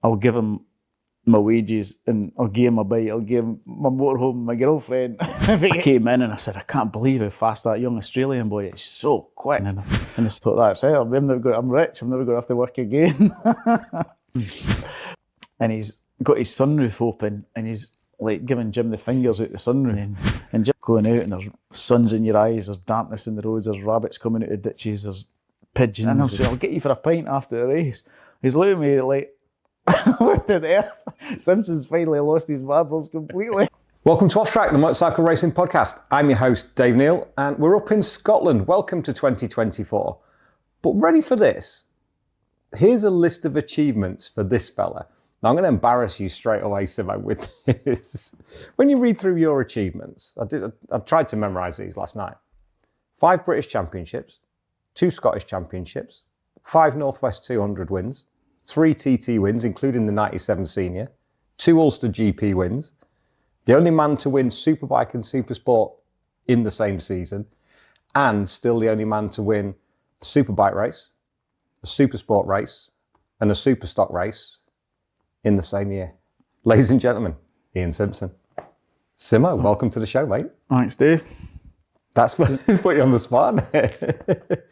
I'll give him my wages and I'll give him a bite, I'll give him my motorhome, my girlfriend. I came in and I said, I can't believe how fast that young Australian boy is, so quick. And I thought, that's it, I'm rich, I'm never going to have to work again. And he's got his sunroof open and he's like giving Jim the fingers out the sunroof and Jim going out and there's suns in your eyes, there's dampness in the roads, there's rabbits coming out of ditches, there's pigeons. And I'll say, I'll get you for a pint after the race. He's looking at me like, what on earth? Simpson's finally lost his marbles completely. Welcome to Off Track, the motorcycle racing podcast. I'm your host, Dave Neal, and we're up in Scotland. Welcome to 2024. But ready for this? Here's a list of achievements for this fella. Now, I'm going to embarrass you straight away, Simmo, with this. When you read through your achievements, I tried to memorise these last night. 5 British Championships, 2 Scottish Championships, 5 Northwest 200 wins, 3 TT wins, including the 97 Senior, 2 Ulster GP wins, the only man to win Superbike and Supersport in the same season, and still the only man to win a Superbike race, a Supersport race, and a Superstock race in the same year. Ladies and gentlemen, Ian Simpson. Simmo, welcome to the show, mate. Thanks, Dave. That's put you on the spot. There's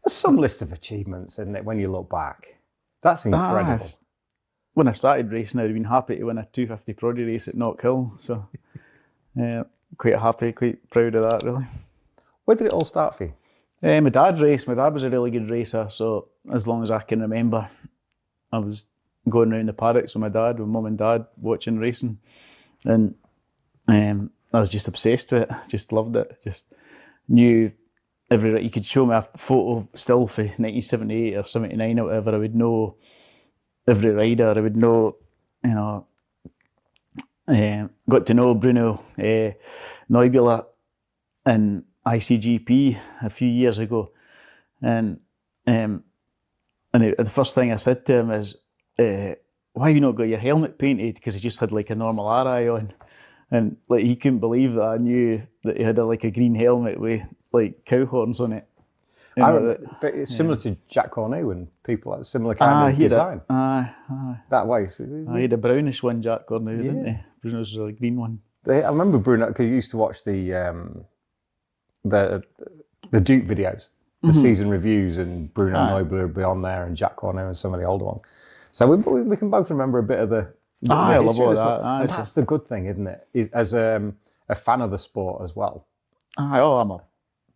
some list of achievements, isn't it, when you look back? That's incredible. When I started racing, I'd have been happy to win a 250 Proddy race at Knockhill. So, quite happy, quite proud of that, really. Where did it all start for you? My dad raced. My dad was a really good racer. So, as long as I can remember, I was going around the paddocks with my dad, with mum and dad, watching racing. And I was just obsessed with it. Just loved it. Just knew you could show me a photo still for 1978 or 79 or whatever, I would know every rider, I would know, got to know Bruno Neubula in ICGP a few years ago. And the first thing I said to him is, why have you not got your helmet painted? Because he just had like a normal RI on. And like he couldn't believe that I knew that he had a green helmet with like cow horns on it. But it's similar to Jack Cornu and people like similar kind of design. That way. So, he had a brownish one, Jack Cornu, didn't he? Bruno's a green one. I remember Bruno because you used to watch the Duke videos, the season reviews, and Bruno Neubler would be on there, and Jack Cornu and some of the older ones. So we can both remember a bit of the. I love all that. And that's the good thing, isn't it? As a fan of the sport as well. I'm a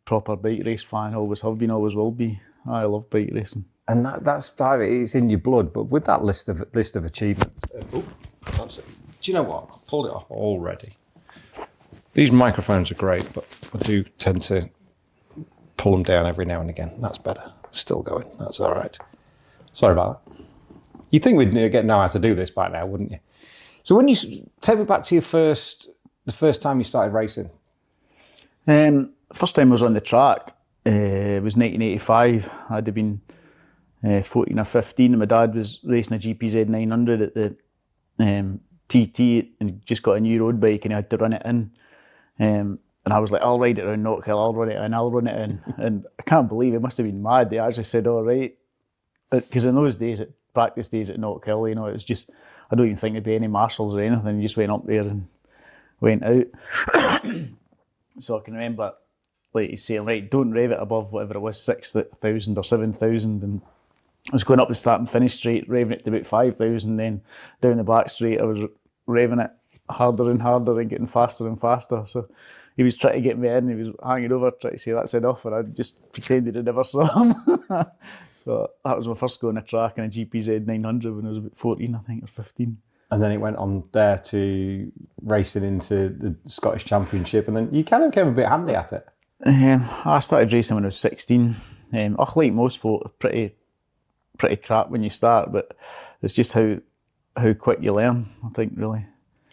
proper bike race fan. Always have been, always will be. I love bike racing. And that's it's in your blood. But with that list of achievements, that's it. Do you know what? I pulled it off already. These microphones are great, but I do tend to pull them down every now and again. That's better. Still going. That's all right. Sorry about that. You'd think we'd know how to do this by now, wouldn't you? So when you take me back to the first time you started racing. First time I was on the track, it was 1985. I'd have been 14 or 15, and my dad was racing a GPZ 900 at the TT, and just got a new road bike, and he had to run it in. And I was like, I'll ride it around Knockhill, I'll run it in. And I can't believe it must have been mad. They actually said, all right. Because in those days, practice days at Knockhill, it was just, I don't even think there'd be any marshals or anything. You just went up there and went out. So I can remember, he's saying, right, don't rev it above whatever it was, 6,000 or 7,000. And I was going up the start and finish straight, revving it to about 5,000. Then down the back straight, I was revving it harder and harder and getting faster and faster. So he was trying to get me in. He was hanging over, trying to say that's enough, and I just pretended I never saw him. So that was my first go on a track in a GPZ 900 when I was about 14, I think, or 15. And then it went on there to racing into the Scottish Championship, and then you kind of became a bit handy at it. I started racing when I was 16. Like most folk, pretty crap when you start, but it's just how quick you learn, I think, really.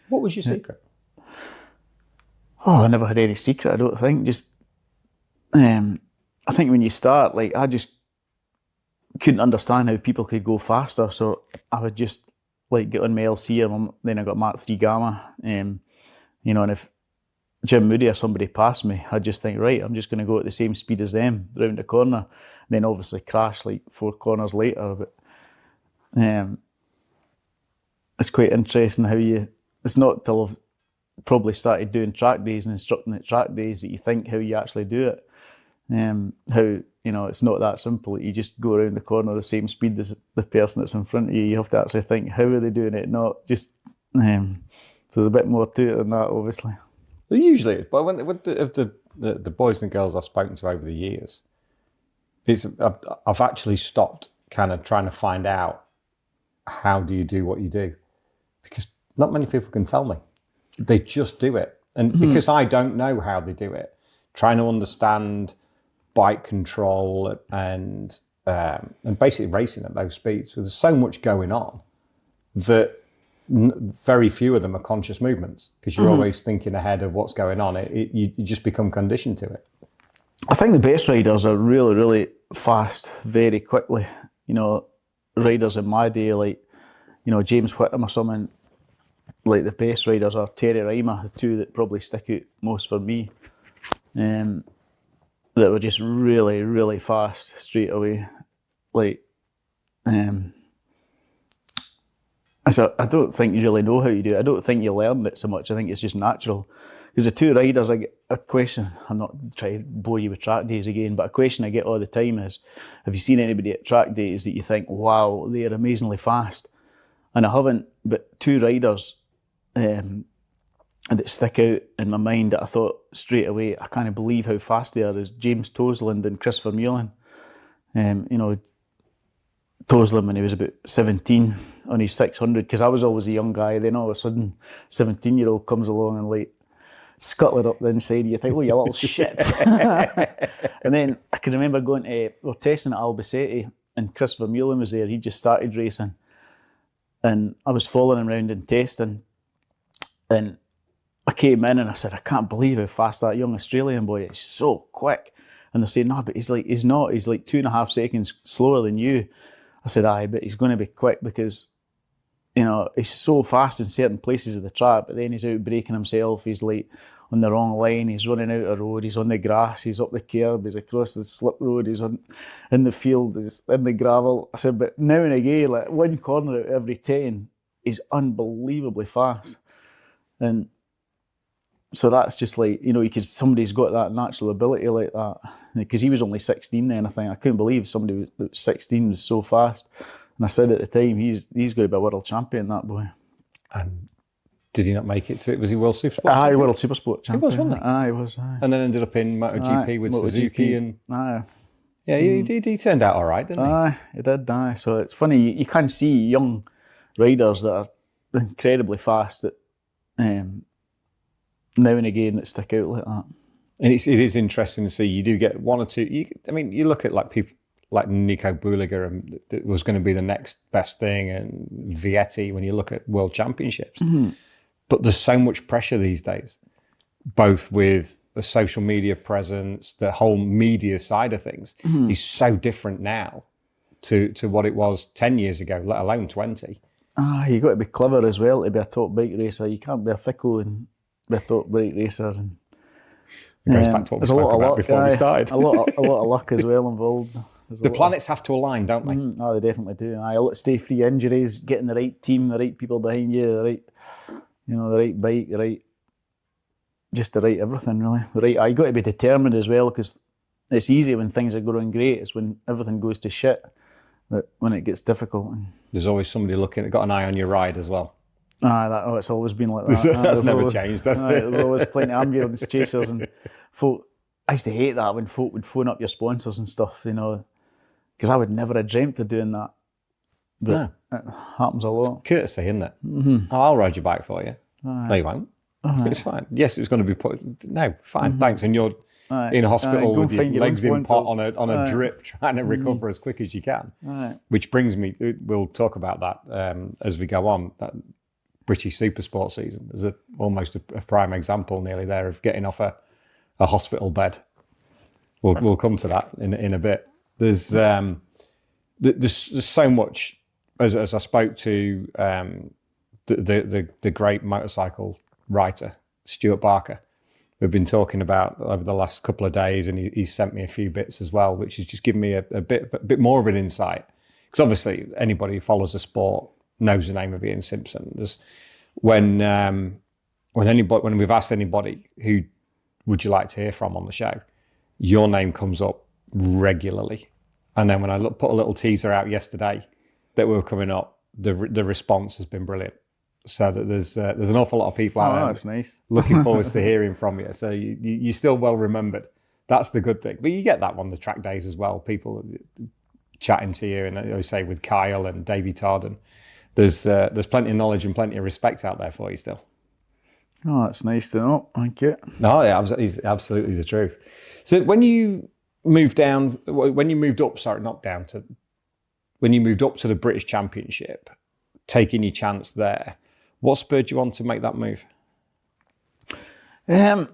What was your secret? I never had any secret, I don't think. Just, I think when you start, I just couldn't understand how people could go faster, so I would just get on my LC, and then I got Mark 3 Gamma, and if Jim Moody or somebody passed me, I'd just think, right, I'm just going to go at the same speed as them round the corner, and then obviously crash 4 corners later. But it's quite interesting how it's not till I've probably started doing track days and instructing at track days that you think how you actually do it. How, it's not that simple. You just go around the corner the same speed as the person that's in front of you. You have to actually think, how are they doing it? Not just, so there's a bit more to it than that, obviously. Usually, but with the boys and girls I've spoken to over the years, I've actually stopped kind of trying to find out how do you do what you do, because not many people can tell me. They just do it, and because I don't know how they do it, trying to understand bike control and basically racing at those speeds, there's so much going on that very few of them are conscious movements, because you're always thinking ahead of what's going on. You just become conditioned to it. I think the best riders are really, really fast, very quickly. Riders in my day, like, James Whittam or something, like the best riders are Terry Rymer, the two that probably stick out most for me, that were just really, really fast straight away. Like, so I don't think you really know how you do it. I don't think you learn it so much. I think it's just natural. Because the two riders, I get a question, I'm not trying to bore you with track days again, but a question I get all the time is, have you seen anybody at track days that you think, wow, they are amazingly fast? And I haven't, but two riders that stick out in my mind that I thought straight away, I can't believe how fast they are, is James Toseland and Chris Vermeulen. Toseland when he was about 17 on his 600, because I was always a young guy. Then all of a sudden, 17-year-old comes along and like scuttling up the inside. You think, oh, you little shit. And then I can remember going to, we're testing at Albacete, and Chris Vermeulen was there. He just started racing, and I was following him around and testing. And I came in and I said, I can't believe how fast that young Australian boy is. So quick. And they're saying, no, but he's not. He's like 2.5 seconds slower than you. I said, aye, but he's going to be quick because, he's so fast in certain places of the track, but then he's out braking himself. He's like on the wrong line. He's running out of road. He's on the grass. He's up the curb. He's across the slip road. He's in the field. He's in the gravel. I said, but now and again, like one corner out of every 10 is unbelievably fast. And so that's just like, because somebody's got that natural ability like that. Because he was only 16 then, I think. I couldn't believe somebody that was 16 was so fast. And I said at the time, he's going to be a world champion, that boy. And did he not make it to, was he World Supersport? Aye, World Supersport champion. He was, wasn't he? Aye, he was, aye. And then ended up in MotoGP with Suzuki. And aye. Yeah, he turned out all right, didn't he? Aye, he did, aye. So it's funny, you can see young riders that are incredibly fast that now and again that stick out like that. And it is interesting to see. You do get one or two. You look at like people like Nico Buliger, and that was going to be the next best thing, and Vietti when you look at world championships. Mm-hmm. But there's so much pressure these days, both with the social media presence, the whole media side of things is so different now to what it was 10 years ago, let alone 20. You got to be clever as well to be a top bike racer. You can't be a thicko and be a top bike racer. And it goes back to what we spoke about before we started. a lot of luck as well involved. The planets have to align, don't they? Oh, they definitely do. Stay free injuries, getting the right team, the right people behind you, the right bike, just the right everything really. You got to be determined as well, because it's easy when things are going great. It's when everything goes to shit that when it gets difficult. There's always somebody got an eye on your ride as well. It's always been like that. That's never changed, has it? There's always plenty of ambulance chasers and folk. I used to hate that when folk would phone up your sponsors and stuff, because I would never have dreamt of doing that. But it happens a lot. Courtesy, isn't it? Mm-hmm. Oh, I'll ride your bike for you. No, you won't. It's fine. Yes, it was going to be put. No, fine, thanks. And you're in hospital with your legs in pot on a drip, trying to recover as quick as you can. Which brings me, we'll talk about that as we go on. That British Supersport season is almost a prime example, nearly there, of getting off a hospital bed. We'll come to that in a bit. There's so much. As I spoke to the great motorcycle writer Stuart Barker, we've been talking about over the last couple of days, and he sent me a few bits as well, which has just given me a bit more of an insight. Because obviously anybody who follows the sport knows the name of Ian Simpson. There's when we've asked anybody who would you like to hear from on the show, your name comes up regularly. And then when I put a little teaser out yesterday that we were coming up, the response has been brilliant. So that there's an awful lot of people out there that's nice. looking forward to hearing from you. So you're still well remembered. That's the good thing. But you get that on the track days as well. People chatting to you, and I always say with Kyle and Davey Tarden, there's plenty of knowledge and plenty of respect out there for you still. Oh, that's nice to know. Thank you. No, yeah, it's absolutely the truth. So when you moved up to the British Championship, taking your chance there, what spurred you on to make that move? I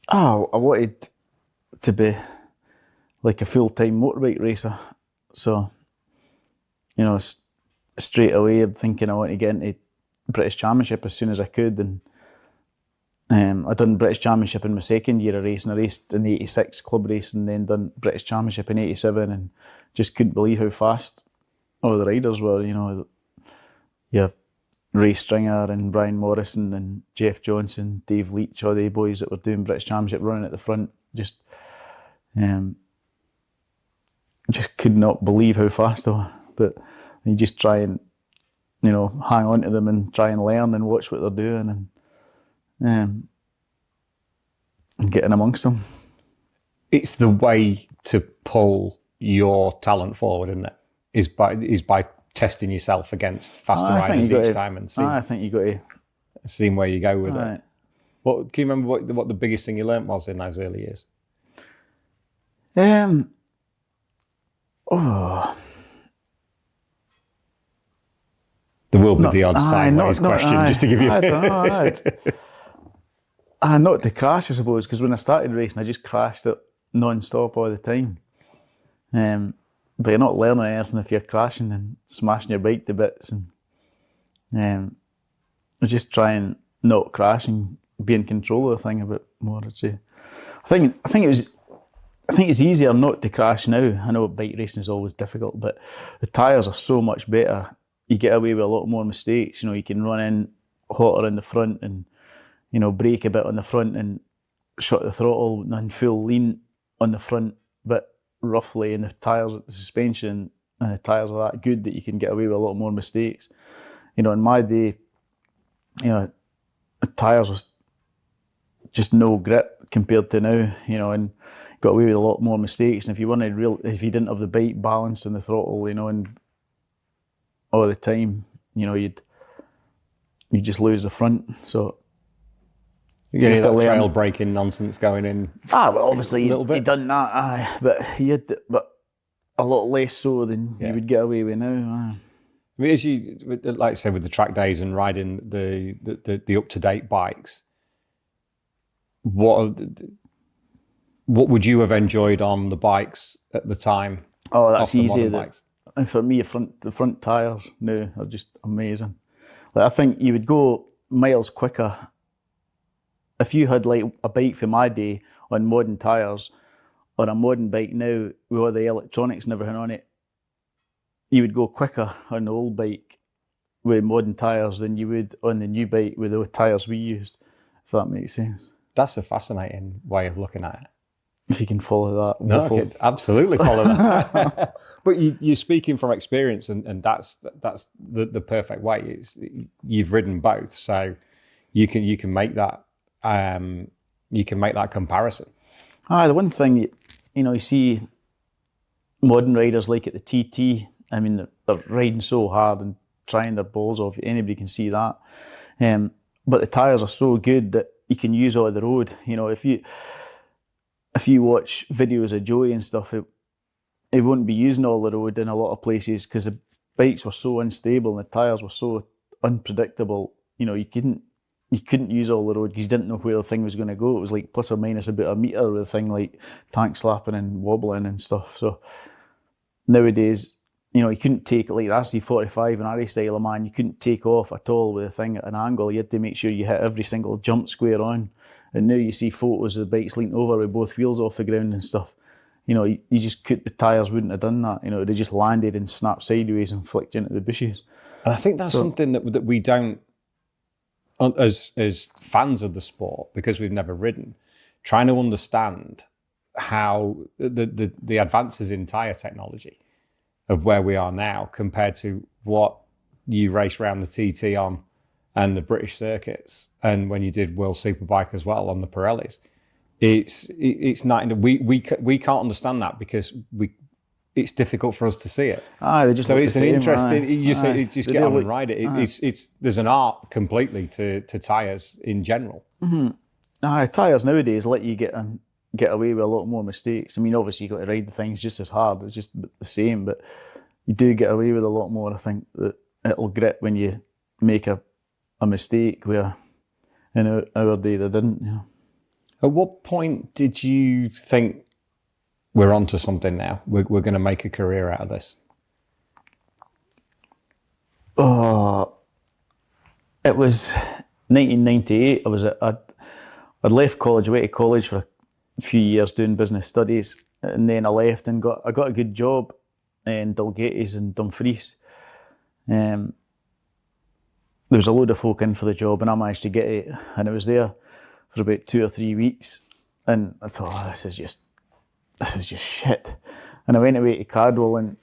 wanted to be like a full-time motorbike racer. So, straight away I'm thinking I want to get into British Championship as soon as I could. And I done British Championship in my second year of racing. I raced in the 86 club race and then done British Championship in 87 and just couldn't believe how fast all the riders were. You have Ray Stringer and Brian Morrison and Jeff Johnson, Dave Leach, all the boys that were doing British Championship running at the front. Just could not believe how fast they were. But you just try and, hang on to them and try and learn and watch what they're doing and get in amongst them. It's the way to pull your talent forward, isn't it? Is by testing yourself against faster riders each time and seeing. I think you got to seeing where you go with it. What can you remember? What the biggest thing you learnt was in those early years? There will be the odd sideways question, just to give you. Not to crash, I suppose, because when I started racing, I just crashed it non-stop all the time. But you're not learning anything if you're crashing and smashing your bike to bits. And just try and not crash and be in control of the thing a bit more, I'd say. I think it's easier not to crash now. I know bike racing is always difficult, but the tyres are so much better. You get away with a lot more mistakes. You can run in hotter in the front and, brake a bit on the front and shut the throttle and full lean on the front, but roughly, and the tyres, the suspension and the tyres are that good that you can get away with a lot more mistakes. In my day, the tyres was just no grip compared to now, and got away with a lot more mistakes. And if you didn't have the bike balance and the throttle, and all the time, you'd just lose the front. So you have that trail braking nonsense going in. Well, obviously you done that, but a lot less so than you would get away with now. I mean, as you like I say, with the track days and riding the up-to-date bikes, what would you have enjoyed on the bikes at the time? Oh, that's easy. And for me, the front tyres now are just amazing. I think you would go miles quicker if you had like a bike from my day on modern tyres or a modern bike now with all the electronics and everything on it. You would go quicker on the old bike with modern tyres than you would on the new bike with the tyres we used, if that makes sense. That's a fascinating way of looking at it. If you can follow that. No, I can absolutely follow that. But you're speaking from experience, and that's the perfect way. You've ridden both, so you can make that comparison. The one thing you see modern riders like at the TT. I mean, they're riding so hard and trying their balls off. Anybody can see that. But the tyres are so good that you can use all the road. If you watch videos of Joey and stuff, it wouldn't be using all the road in a lot of places because the bikes were so unstable and the tyres were so unpredictable. You couldn't use all the road because you didn't know where the thing was going to go. It was like plus or minus about a metre with the thing like tank slapping and wobbling and stuff. So nowadays, you couldn't take it like that's the 45 and RA style of man. You couldn't take off at all with the thing at an angle. You had to make sure you hit every single jump square on. And now you see photos of the bikes leaning over with both wheels off the ground and stuff. you just the tyres wouldn't have done that. They just landed and snapped sideways and flicked into the bushes. And I think that's something that we don't, as fans of the sport, because we've never ridden, trying to understand how the advances in tyre technology of where we are now compared to what you race around the TT on and the British circuits, and when you did World Superbike as well on the Pirellis, it's not. We can't understand that because it's difficult for us to see it. They just so it's an same, interesting. You just get on and ride it. It's there's an art completely to tyres in general. Mm-hmm. Tyres nowadays let you get away with a lot more mistakes. I mean, obviously you've got to ride the things just as hard. It's just the same, but you do get away with a lot more. I think that it'll grip when you make a mistake where in our day they didn't. At what point did you think we're onto something now? We're going to make a career out of this? It was 1998. I'd left college. I went to college for a few years doing business studies, and then I left and I got a good job in Dalgaties in Dumfries. There was a load of folk in for the job, and I managed to get it, and I was there for about 2 or 3 weeks, and I thought, this is just shit. And I went away to Cardwell, and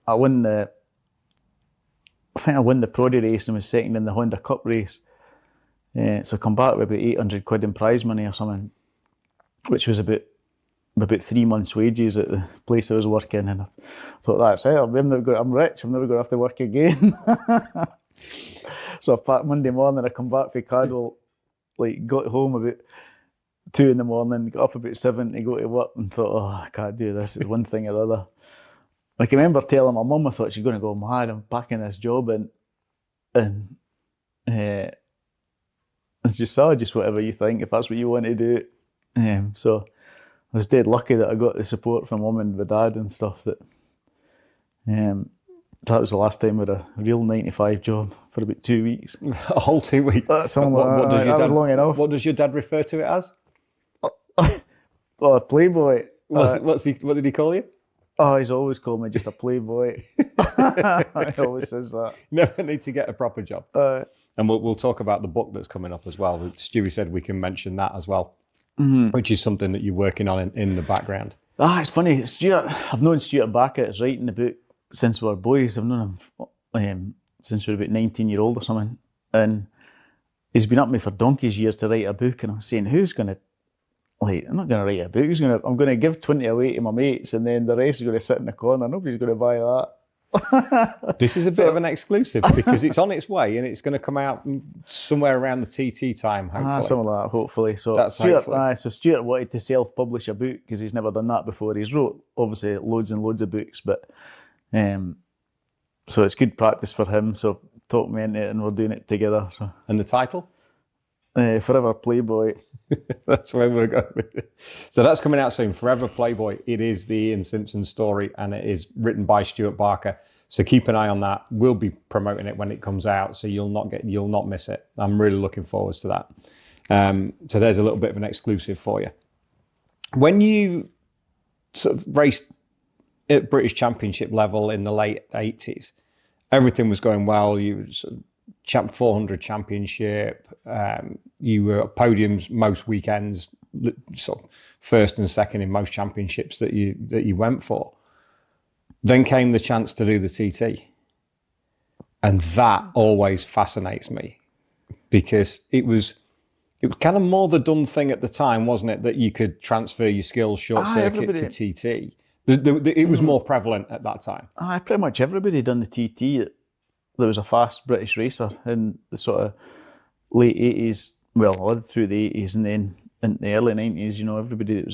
I won the Proddy race and was second in the Honda Cup race. So I come back with about 800 quid in prize money or something, which was about 3 months' wages at the place I was working, and I thought, that's it. I'm rich. I'm never going to have to work again. So I packed Monday morning. I come back from Cardwell, got home about 2 in the morning, got up about 7 to go to work, and thought, I can't do this. It's one thing or the other. I can remember telling my mum, I thought she's going to go mad. I'm packing this job and it's just whatever you think, if that's what you want to do. So I was dead lucky that I got the support from mum and my dad and stuff. That was the last time I had a real 9-to-5 job for about 2 weeks. A whole 2 weeks? Something like that. That was long enough. What does your dad refer to it as? Playboy. What did he call you? He's always called me just a playboy. He always says that. You never need to get a proper job. And we'll talk about the book that's coming up as well. Stewie said we can mention that as well, which is something that you're working on in the background. It's funny. Stuart, I've known Stuart Barker is writing the book since we were boys. I've known him since we were about 19-year-old or something. And he's been up me for donkey's years to write a book. And I'm saying, who's going to, I'm not going to write a book. I'm going to give 20 away to my mates, and then the rest is going to sit in the corner. Nobody's going to buy that. This is a bit of an exclusive because it's on its way and it's going to come out somewhere around the TT time, hopefully. Something like that, hopefully. So That's so Stuart wanted to self-publish a book because he's never done that before. He's wrote, obviously, loads and loads of books, but so it's good practice for him. So talked me into it and we're doing it together. So. And the title? Forever Playboy. That's where we're going with it. So that's coming out soon. Forever Playboy. It is the Ian Simpson story, and it is written by Stuart Barker. So keep an eye on that. We'll be promoting it when it comes out, so you'll not miss it. I'm really looking forward to that. So there's a little bit of an exclusive for you. When you sort of raced at British Championship level in the late 80s, everything was going well. You were sort of 400 championship. You were at podiums most weekends, sort of first and second in most championships that you went for. Then came the chance to do the TT, and that always fascinates me because it was kind of more the done thing at the time, wasn't it? That you could transfer your skills short circuit to TT. It was more prevalent at that time. Pretty much everybody done the TT. There was a fast British racer in the sort of late 80s, well, all through the 80s, and then in the early 90s,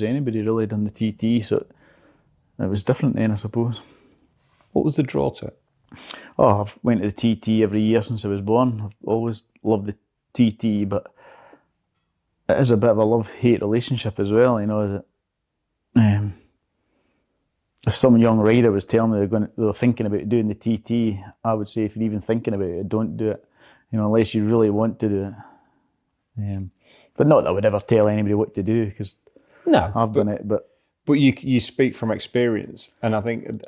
anybody really done the TT, so it was different then, I suppose. What was the draw to it? I've went to the TT every year since I was born. I've always loved the TT, but it is a bit of a love-hate relationship as well, that if some young rider was telling me they were thinking about doing the TT, I would say if you're even thinking about it, don't do it, unless you really want to do it. But not that I would ever tell anybody what to do, because I've done it. But But you speak from experience, and I think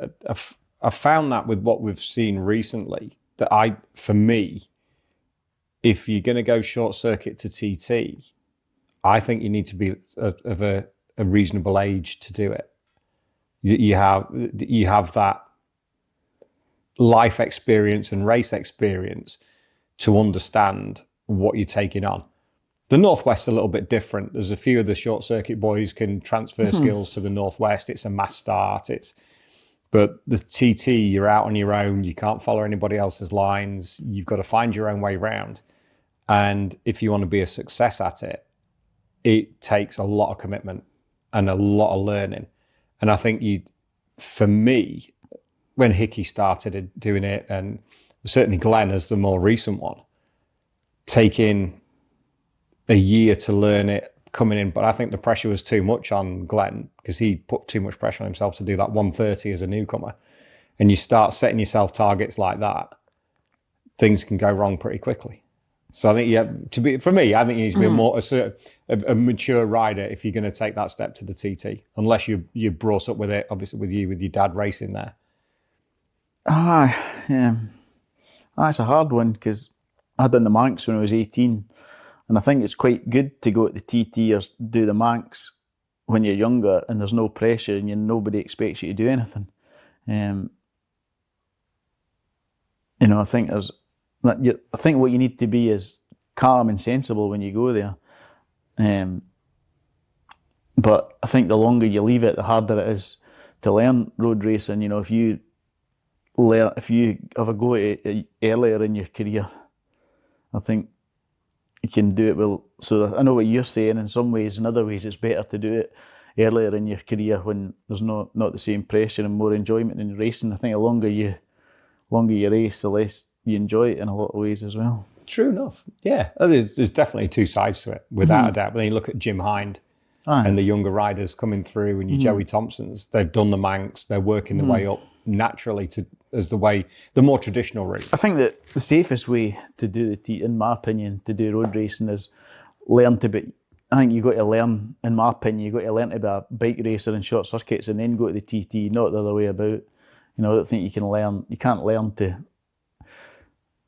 I've found that with what we've seen recently, that for me, if you're going to go short circuit to TT, I think you need to be of a reasonable age to do it. You have that life experience and race experience to understand what you're taking on. The Northwest's a little bit different. There's a few of the short circuit boys can transfer skills to the Northwest. It's a mass start. But the TT, you're out on your own. You can't follow anybody else's lines. You've got to find your own way round. And if you want to be a success at it, it takes a lot of commitment and a lot of learning. And I think for me, when Hickey started doing it, and certainly Glenn as the more recent one, taking a year to learn it coming in. But I think the pressure was too much on Glenn because he put too much pressure on himself to do that 130 as a newcomer. And you start setting yourself targets like that, things can go wrong pretty quickly. So I think for me, I think you need to be a mature rider if you're going to take that step to the TT, unless you're brought up with it, obviously with your dad racing there. It's a hard one because I done the Manx when I was 18, and I think it's quite good to go at the TT or do the Manx when you're younger and there's no pressure and nobody expects you to do anything. I think I think what you need to be is calm and sensible when you go there. But I think the longer you leave it, the harder it is to learn road racing. If you have a go at it earlier in your career, I think you can do it well. So I know what you're saying in some ways. In other ways, it's better to do it earlier in your career when there's not the same pressure and more enjoyment in racing. I think the longer you race, the less you enjoy it in a lot of ways as well. True enough. Yeah, there's definitely two sides to it, without a doubt. But then you look at Jim Hind and the younger riders coming through, and your Joey Thompsons, they've done the Manx, they're working their way up naturally the more traditional route. I think that the safest way to do in my opinion, to do road racing is learn to be. I think you've got to learn, in my opinion, you've got to learn to be a bike racer in short circuits and then go to the TT, not the other way about. I don't think you can't learn to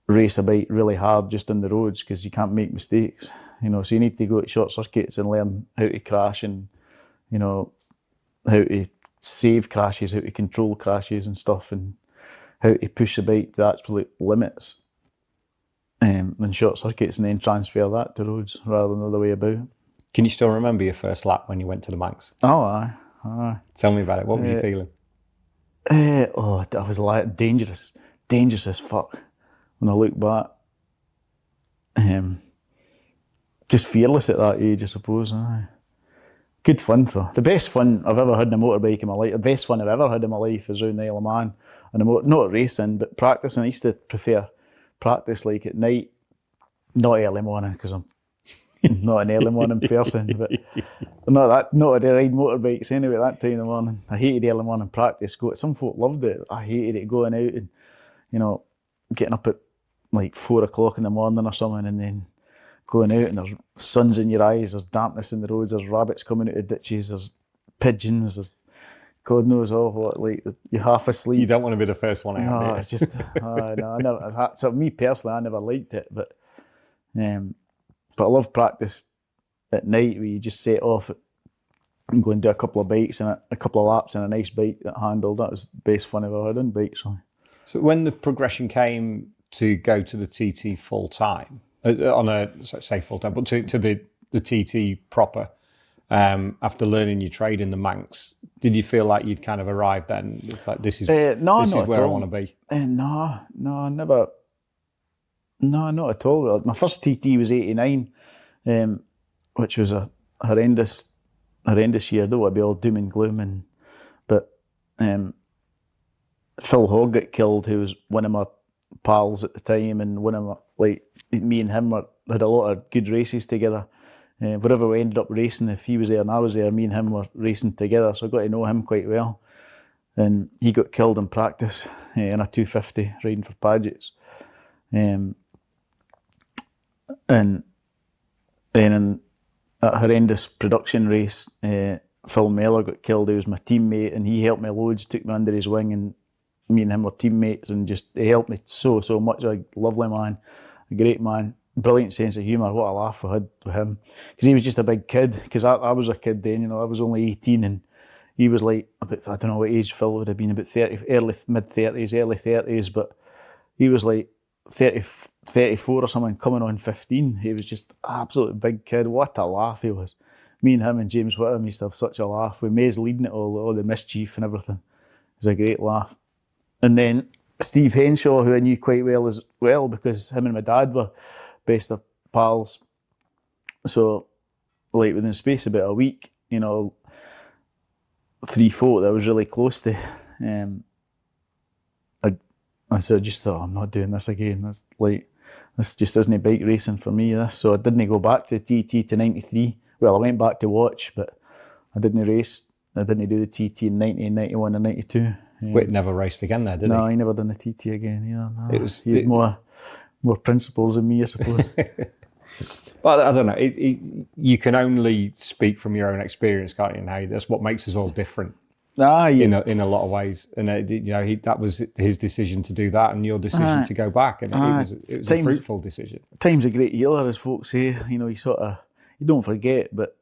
race a bike really hard just on the roads because you can't make mistakes. So you need to go to short circuits and learn how to crash and, how to save crashes, how to control crashes and stuff, and how to push the bike to absolute limits in short circuits and then transfer that to roads rather than the other way about. Can you still remember your first lap when you went to the Manx? Oh, aye. Tell me about it. What were you feeling? I was like dangerous as fuck when I look back. Just fearless at that age, I suppose. Aye. Good fun though. The best fun I've ever had in a motorbike in my life, the best fun I've ever had in my life is around the Isle of Man. And not racing, but practicing. I used to prefer practice like at night, not early morning because I'm not an early morning person, but not to ride motorbikes anyway at that time in the morning. I hated early morning practice. Some folk loved it. I hated it, going out and, getting up at like 4 o'clock in the morning or something and then going out and there's suns in your eyes, there's dampness in the roads, there's rabbits coming out of ditches, there's pigeons, there's God knows what, like you're half asleep. You don't want to be the first one out. No, it's just, I never, so me personally, I never liked it, but I love practice at night where you just set off and go and do a couple of bikes and a couple of laps and a nice bike that handled. That was the best fun I've ever had on bikes. So when the progression came to go to the TT full time, full time, but to the TT proper, after learning your trade in the Manx, did you feel like you'd kind of arrived then? It's like, this is where I want to be? No, never. No, not at all. My first TT was 89, which was a horrendous year. I don't want to be all doom and gloom, but Phil Hogg got killed, who was one of my pals at the time, and one of my, me and him had a lot of good races together. Wherever we ended up racing, if he was there and I was there, me and him were racing together, so I got to know him quite well. And he got killed in practice in a 250 riding for Padgetts. And then in that horrendous production race, Phil Mellor got killed, he was my teammate, and he helped me loads, took me under his wing, and me and him were teammates, and just he helped me so much. A lovely man, a great man, brilliant sense of humour. What a laugh I had with him, because he was just a big kid. Because I was a kid then, I was only 18, and he was like about, I don't know what age Phil would have been, about 30, mid-30s, early 30s, but he was like 30, 34 or something, coming on 15. He was just absolutely big kid. What a laugh he was. Me and him and James Whittam used to have such a laugh, with Mays leading it all the mischief and everything. It was a great laugh. And then Steve Henshaw, who I knew quite well as well, because him and my dad were best of pals. So, like, within the space of about a week, 3 folk that I was really close to, I just thought, I'm not doing this again. This just isn't bike racing for me, this. So I didn't go back to TT to 93. Well, I went back to watch, but I didn't race. I didn't do the TT in 90, 91 and 92. Whit never raced again there, did he? No, he never done the TT again. Yeah, no. He had more principles than me, I suppose. But I don't know. You can only speak from your own experience, can't you? And how that's what makes us all different. In a lot of ways, and that was his decision to do that, and your decision to go back, and it was a fruitful decision. Time's a great healer, as folks say. You don't forget. But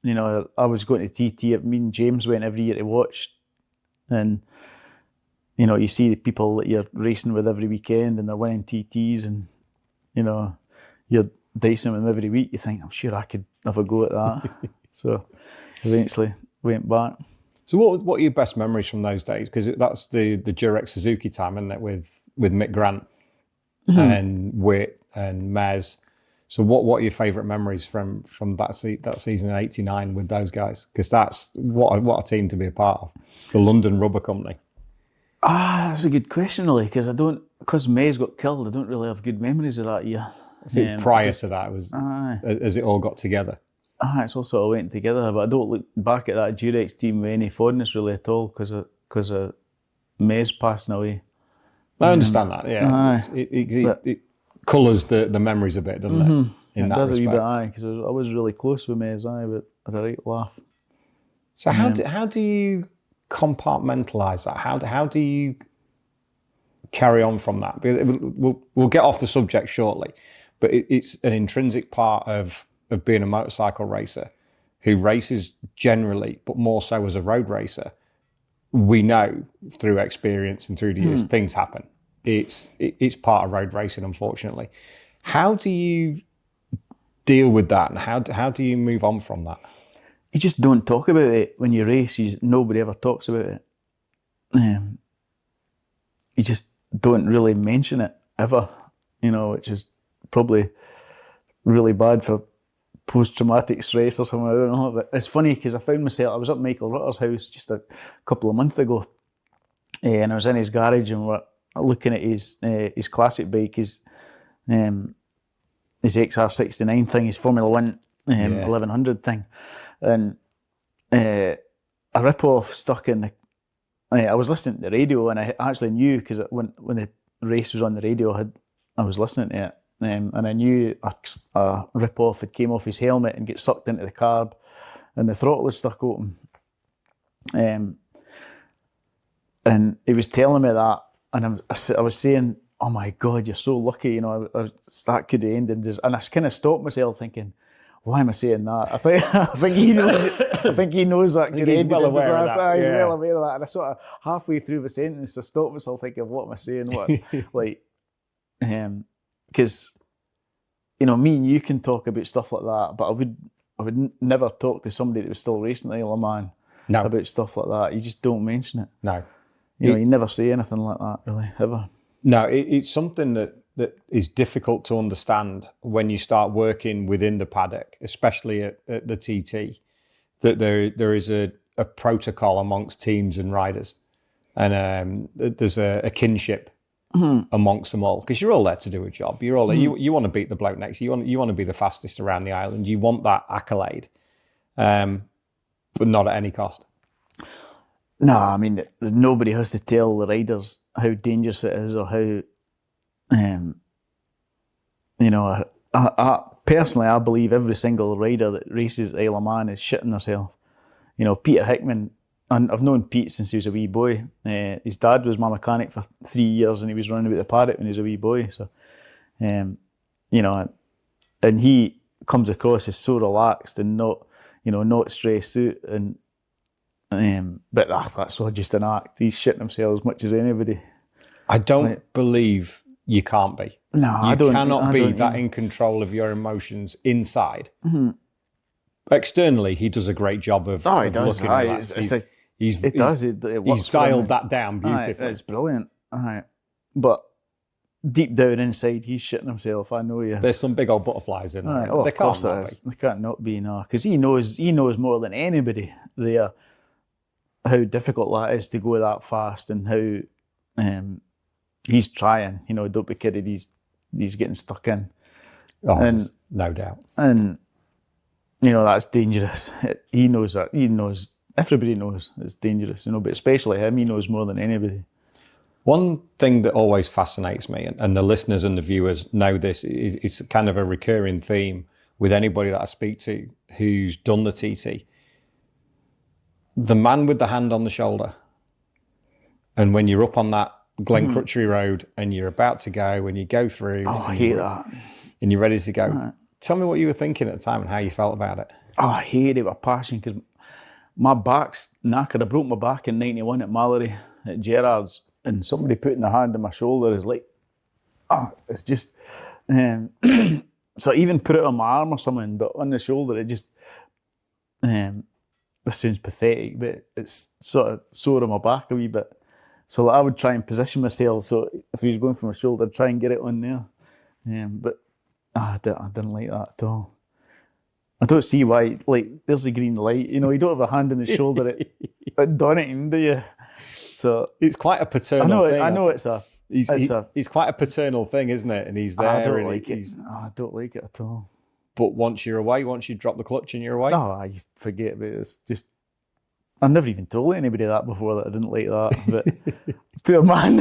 I was going to TT. Me and James went every year to watch, and you see the people that you're racing with every weekend, and they're winning TTs, and you're dicing them every week. You think, I'm sure I could have a go at that. So eventually went back. So what are your best memories from those days? Because that's the Durex Suzuki time, isn't it, with Mick Grant and Whit and Mez. So what are your favourite memories from that season in '89 with those guys? Because that's what a team to be a part of. The London Rubber Company. That's a good question, really, because Mez got killed, I don't really have good memories of that year. Prior to that, as it all got together. It's all sort of went together, but I don't look back at that Durex team with any fondness really at all, because of Mez passing away. I understand that, yeah. It colours the memories a bit, doesn't it? In that does respect. A wee bit, because I was really close with Mez, but I had a right laugh. So how do you compartmentalise that? How do you carry on from that? We'll get off the subject shortly, but it's an intrinsic part of being a motorcycle racer who races generally, but more so as a road racer. We know through experience and through the years, things happen. It's part of road racing, unfortunately. How do you deal with that, and how do you move on from that? You just don't talk about it when you race. Nobody ever talks about it. You just don't really mention it ever, which is probably really bad for post-traumatic stress or something, I don't know. But it's funny because I found myself, I was up Michael Rutter's house just a couple of months ago, and I was in his garage, and we're looking at his classic bike, his XR69 thing, his Formula 1 1100 thing, and a rip-off stuck in the... I was listening to the radio, and I actually knew, because when the race was on the radio, I was listening to it, and I knew a rip-off had came off his helmet and get sucked into the carb, and the throttle was stuck open. And he was telling me that, and I was saying, oh my God, you're so lucky, that could have ended. And I kind of stopped myself thinking, why am I saying that? I think he knows. I think he knows that. He's well aware of that. He's well aware of that. And I sort of halfway through the sentence, I stopped myself thinking, what am I saying? Because me and you can talk about stuff like that, but I would never talk to somebody that was still racing the Isle of Man about stuff like that. You just don't mention it. No, you never say anything like that, really, ever. No, it's something that is difficult to understand when you start working within the paddock, especially at the TT, that there is a protocol amongst teams and riders, and there's a kinship amongst them all, because you're all there to do a job. You're all there. You want to beat the bloke next to you. You want to be the fastest around the island. You want that accolade, but not at any cost. No, I mean, nobody has to tell the riders how dangerous it is, or how, I personally, I believe every single rider that races Isle of Man is shitting themselves. Peter Hickman, and I've known Pete since he was a wee boy. His dad was my mechanic for 3 years, and he was running about the paddock when he was a wee boy. So, and he comes across as so relaxed and not stressed out, but that's all just an act. He's shitting himself as much as anybody. I don't believe you can't be. No, I don't. You cannot be that in control of your emotions inside. Mm-hmm. Externally, he does a great job of. He does. Looking at that. He's dialed that down beautifully. It's brilliant. But deep down inside, he's shitting himself. I know you. There's some big old butterflies in there. Of course there is. They can't not be, no, because he knows more than anybody there how difficult that is to go that fast, and how he's trying. Don't be kidded. He's getting stuck in. And no doubt. And that's dangerous. He knows that. He knows. Everybody knows it's dangerous. But especially him. He knows more than anybody. One thing that always fascinates me, and the listeners and the viewers know this, is kind of a recurring theme with anybody that I speak to who's done the TT. The man with the hand on the shoulder. And when you're up on that Glen Crutchery Road and you're about to go, and you go through. Oh, I hate that. And you're ready to go. Right. Tell me what you were thinking at the time and how you felt about it. Oh, I hate it with passion, because my back's knackered. I broke my back in 91 at Mallory, at Gerrard's. And somebody putting their hand on my shoulder is like, it's just, so I even put it on my arm or something, but on the shoulder, it just, this sounds pathetic, but it's sort of sore on my back a wee bit. So I would try and position myself, so if he was going for my shoulder, I'd try and get it on there. But I didn't like that at all. I don't see why, there's a green light, you don't have a hand on the shoulder at Donington, do you? So it's quite a paternal thing. I know it's quite a paternal thing, isn't it? And he's there. I don't like it. I don't like it at all. But once you're away, once you drop the clutch and you're away, I used to forget about it. It's just, I never even told anybody that before, that I didn't like that. But poor man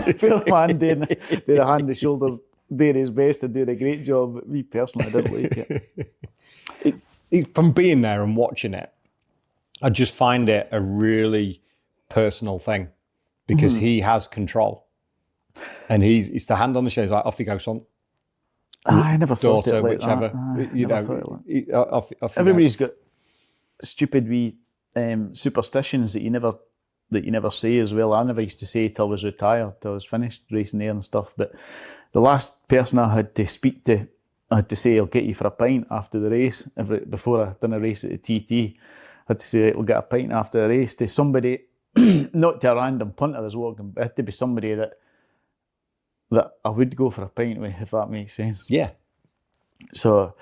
doing the hand and shoulders, doing his best and doing a great job. But me personally, I didn't like it. From being there and watching it, I just find it a really personal thing. Because he has control, and he's the hand on the shoulder. He's like, off you go, son. I never thought it like whichever. That. Everybody's got stupid wee superstitions that you never say as well. I never used to say till I was retired, till I was finished racing there and stuff. But the last person I had to speak to, I had to say, I'll get you for a pint after the race. Before I done a race at the TT, I had to say, we'll get a pint after the race to somebody. Not to a random punter that's walking, but it had to be somebody that I would go for a pint with, if that makes sense. Yeah. So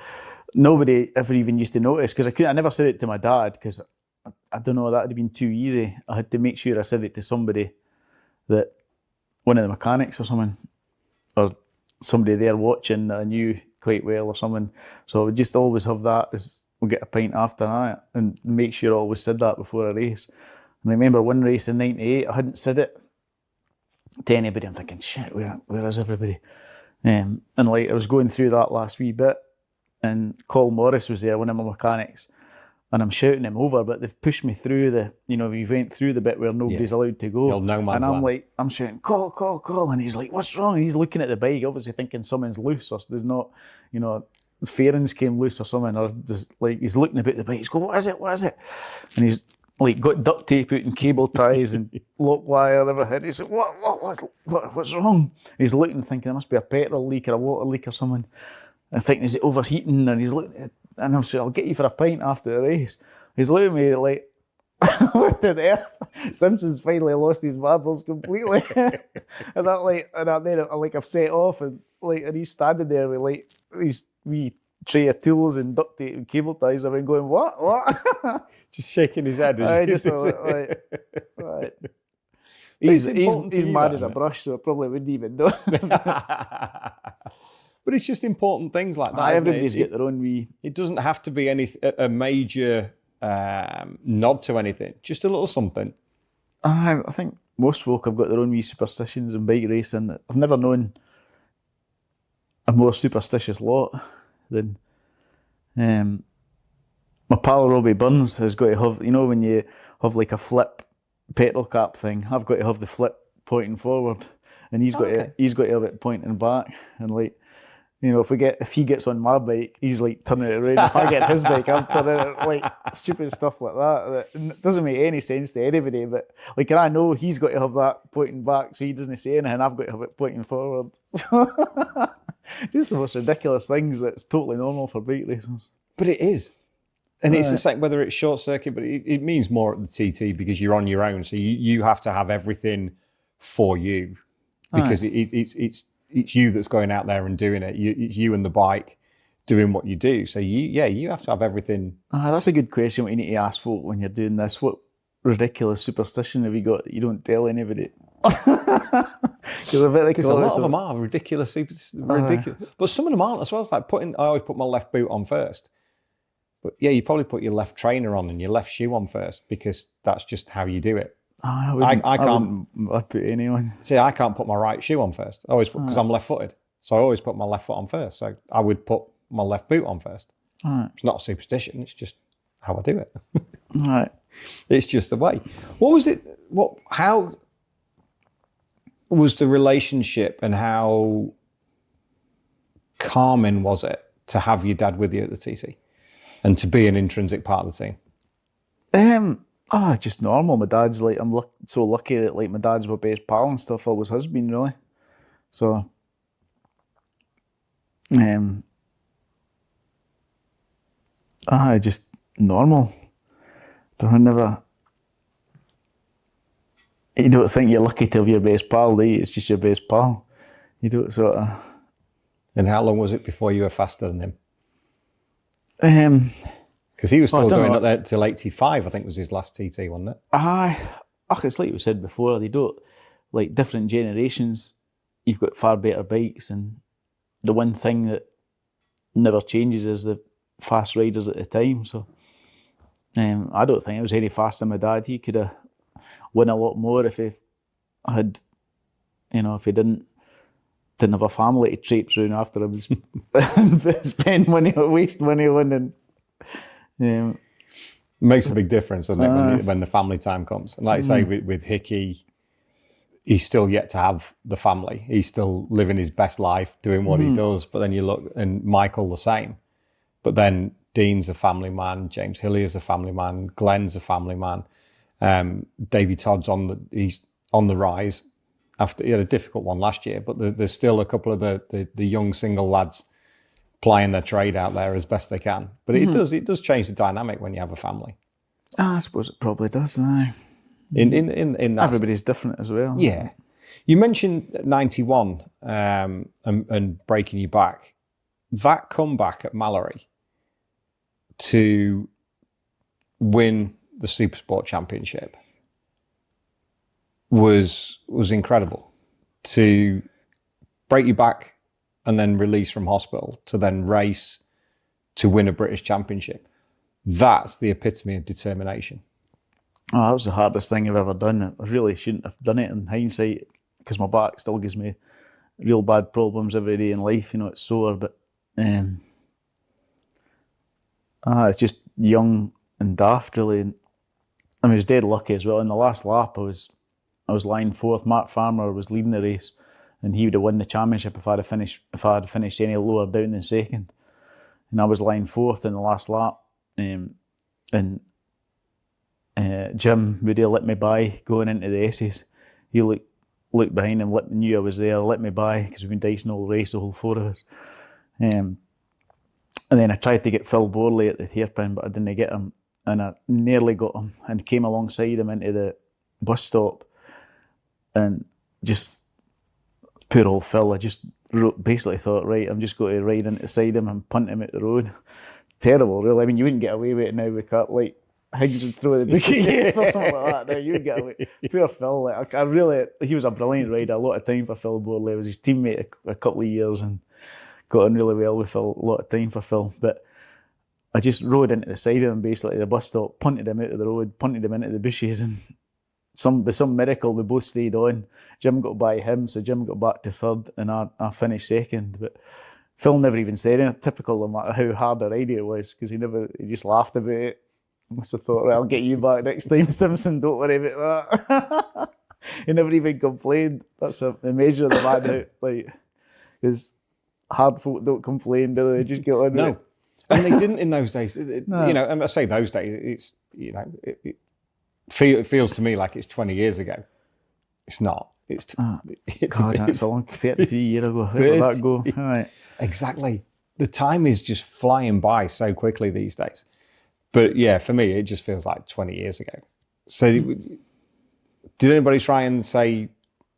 nobody ever even used to notice, because I never said it to my dad, because I don't know, that would have been too easy. I had to make sure I said it to somebody, that one of the mechanics or something, or somebody there watching that I knew quite well or something. So I would just always have that as, we'll get a pint after that, and make sure I always said that before a race. And I remember one race in 98, I hadn't said it to anybody. I'm thinking, shit, where is everybody? And I was going through that last wee bit, and Col Morris was there, one of my mechanics, and I'm shouting him over, but they've pushed me through we went through the bit where nobody's allowed to go. No man's and I'm land. I'm shouting, call, and he's like, what's wrong? And he's looking at the bike, obviously thinking something's loose, or there's not, fairings came loose or something, or just he's looking about the bike, he's going, what is it? And he's got duct tape out and cable ties and lock wire and everything. He said, what's wrong? He's looking, thinking there must be a petrol leak or a water leak or something. And thinking, is it overheating? And he's looking, and I'm saying, I'll get you for a pint after the race. He's looking at me like, what on earth? Simpson's finally lost his marbles completely. and I've set off, and he's standing there with these wee tray of tools and duct tape and cable ties, and I'm going, what? Just shaking his head. Right. He's mad as a brush, so I probably wouldn't even know. But it's just important things like that. Everybody's got their own wee. It doesn't have to be a major nod to anything. Just a little something. I think most folk have got their own wee superstitions in bike racing. I've never known a more superstitious lot than my my pal Robbie Burns has got to have, you know, when you have like a flip petrol cap thing, I've got to have the flip pointing forward, and he's got to have it pointing back, and like, you know, if he gets on my bike, he's like turning it around. If I get his bike, I'm turning it, like stupid stuff like that. That doesn't make any sense to anybody. But like, and I know he's got to have that pointing back, so he doesn't say anything. I've got to have it pointing forward. Just the most ridiculous things that's totally normal for bike racers. But it is. And it's the same, whether it's short circuit, but it means more at the TT because you're on your own. So you have to have everything for you because it's you that's going out there and doing it. It's you and the bike doing what you do. So you have to have everything. That's a good question. What you need to ask folk when you're doing this: what ridiculous superstition have you got that you don't tell anybody? Because a lot of them are ridiculous. But some of them aren't as well. It's like I always put my left boot on first. But yeah, you probably put your left trainer on and your left shoe on first because that's just how you do it. I can't put anyone. See, I can't put my right shoe on first. I always because I'm left-footed, so I always put my left foot on first. So I would put my left boot on first. It's not a superstition. It's just how I do it. Right. It's just the way. What was it? How was the relationship, and how calming was it to have your dad with you at the TT? And to be an intrinsic part of the team? Just normal. My dad's like, I'm so lucky that like my dad's my best pal and stuff. Always has been, really. So, just normal. You don't think you're lucky to have your best pal, do you? It's just your best pal. You don't sort of. And how long was it before you were faster than him? Because he was still going up there till 85, I think was his last TT, wasn't it? It's like we said before, they don't, like different generations, you've got far better bikes, and the one thing that never changes is the fast riders at the time. So I don't think I was any faster than my dad. He could have won a lot more if he had, if he didn't have a family to traipse around after him and spend money or waste money on. And it makes a big difference, doesn't it, when the family time comes. And like you say, with Hickey, he's still yet to have the family. He's still living his best life, doing what he does. But then you look, and Michael the same. But then Dean's a family man, James Hillier's a family man, Glenn's a family man. Davey Todd's he's on the rise. After he had a difficult one last year, but there's still a couple of the young single lads plying their trade out there as best they can. But it does change the dynamic when you have a family. I suppose it probably does. In that, everybody's different as well. Yeah, you mentioned 91 and breaking your back. That comeback at Mallory to win the Supersport Championship was incredible. To break your back and then release from hospital, to then race to win a British Championship. That's the epitome of determination. That was the hardest thing I've ever done. I really shouldn't have done it in hindsight, because my back still gives me real bad problems every day in life. It's sore, but it's just young and daft, really. I was dead lucky as well. In the last lap, I was lying fourth. Mark Farmer was leading the race, and he would have won the championship if I had finished any lower down than second. And I was lying fourth in the last lap, and Jim Moody let me by going into the S's. He looked behind him, knew I was there, let me by, because we've been dicing all the race, the whole four of us. And then I tried to get Phil Borley at the hairpin, but I didn't get him, and I nearly got him and came alongside him into the bus stop. And just poor old Phil, I just basically thought, right, I'm just going to ride into the side of him and punt him at the road. Terrible, really. I mean, you wouldn't get away with it now with that. Like, Higgs would throw the bouquet or something like that. Now you would get away. Poor Phil, he was a brilliant rider. A lot of time for Phil Borley. I was his teammate a couple of years and got on really well with Phil. A lot of time for Phil. But I just rode into the side of him, basically, the bus stop, punted him out of the road, punted him into the bushes, and by some miracle, we both stayed on. Jim got by him, so Jim got back to third, and I finished second. But Phil never even said anything, typical no matter how hard a ride it was, because he just laughed about it. Must have thought, right, I'll get you back next time, Simpson, don't worry about that. He never even complained. That's the measure of the man out, like, because hard folk don't complain, do they? They just get on with it. And they didn't in those days. No. You know, and I say those days, it's, you know, it feels to me like it's 20 years ago. It's not. It's God, that's a long 33 years ago. How did that go? All right. Exactly. The time is just flying by so quickly these days. But yeah, for me, it just feels like 20 years ago. So did anybody try and say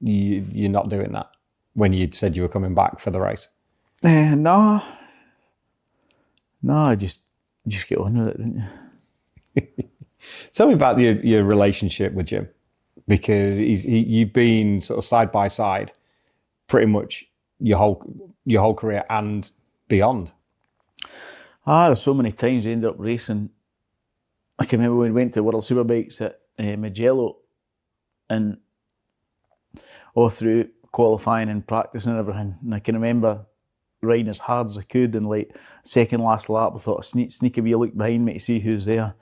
you're not doing that when you said you were coming back for the race? No, I just get on with it, didn't you? Tell me about your relationship with Jim, because you've been sort of side by side pretty much your whole career and beyond. There's so many times we ended up racing. I can remember when we went to World Superbikes at Mugello, and all through qualifying and practicing and everything. And I can remember riding as hard as I could, and like second last lap, I thought I'd sneak a wee look behind me to see who's there.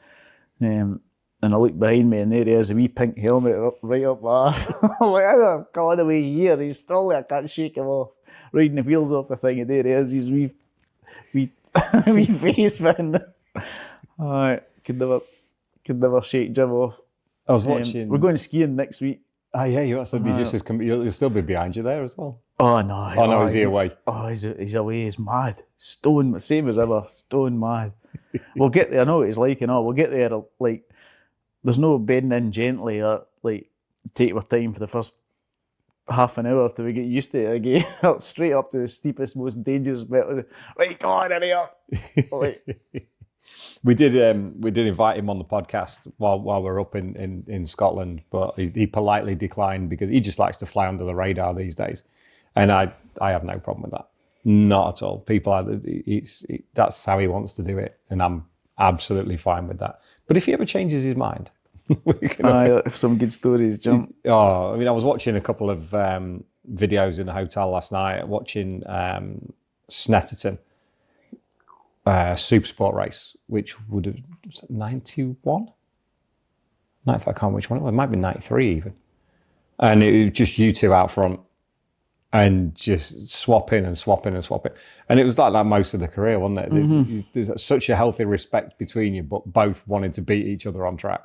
And I looked behind me, and there he is, a wee pink helmet right up my arse. I'm like, I'm going away here. He's still there, I can't shake him off. Riding the wheels off the thing, and there he is, his wee face fin. Alright, could never shake Jim off. I was watching. We're going skiing next week. Oh yeah, you'll still be behind you there as well. Oh no! Oh no, is he away? Oh, he's away. He's mad. Stone, same as ever. Stone mad. We'll get there. I know what he's like and all. We'll get there. Like, there's no bending in gently or like take our time for the first half an hour till we get used to it again. Straight up to the steepest, most dangerous bit. Right, come on, hurry up. Like, We did invite him on the podcast while we're up in Scotland, but he politely declined because he just likes to fly under the radar these days, and I have no problem with that, not at all. That's how he wants to do it, and I'm absolutely fine with that. But if he ever changes his mind, some good stories, Jim. I mean, I was watching a couple of videos in the hotel last night, watching Snetterton. Supersport race, which would have 91? I can't remember which one it was. It might be 93 even. And it was just you two out front and just swapping. And it was like that most of the career, wasn't it? Mm-hmm. There's such a healthy respect between you, but both wanting to beat each other on track.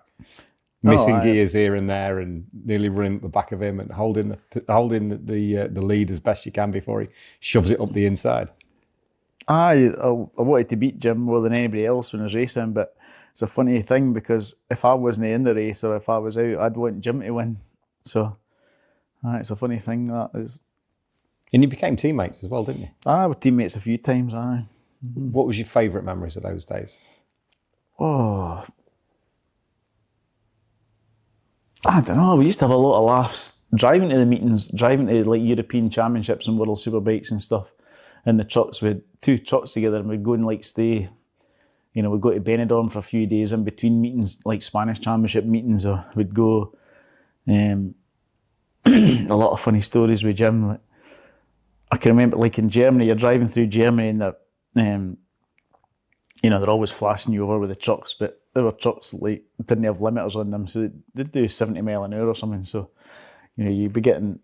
Missing gears here and there and nearly running at the back of him and holding the lead as best you can before he shoves it up the inside. I wanted to beat Jim more than anybody else when I was racing, but it's a funny thing because if I wasn't in the race or if I was out, I'd want Jim to win. So it's a funny thing, that is. And you became teammates as well, didn't you? I were teammates a few times, aye. Mm-hmm. What was your favourite memories of those days? Oh, I don't know. We used to have a lot of laughs driving to the meetings, driving to like European Championships and World Superbikes and stuff. In the trucks, we had 2 trucks together, and we'd go and like stay. You know, we'd go to Benidorm for a few days in between meetings, like Spanish Championship meetings, or we'd go. A lot of funny stories with Jim. Like, I can remember, like in Germany, you're driving through Germany, and they're always flashing you over with the trucks, but our trucks like didn't have limiters on them, so they'd do 70 mile an hour or something. So, you'd be getting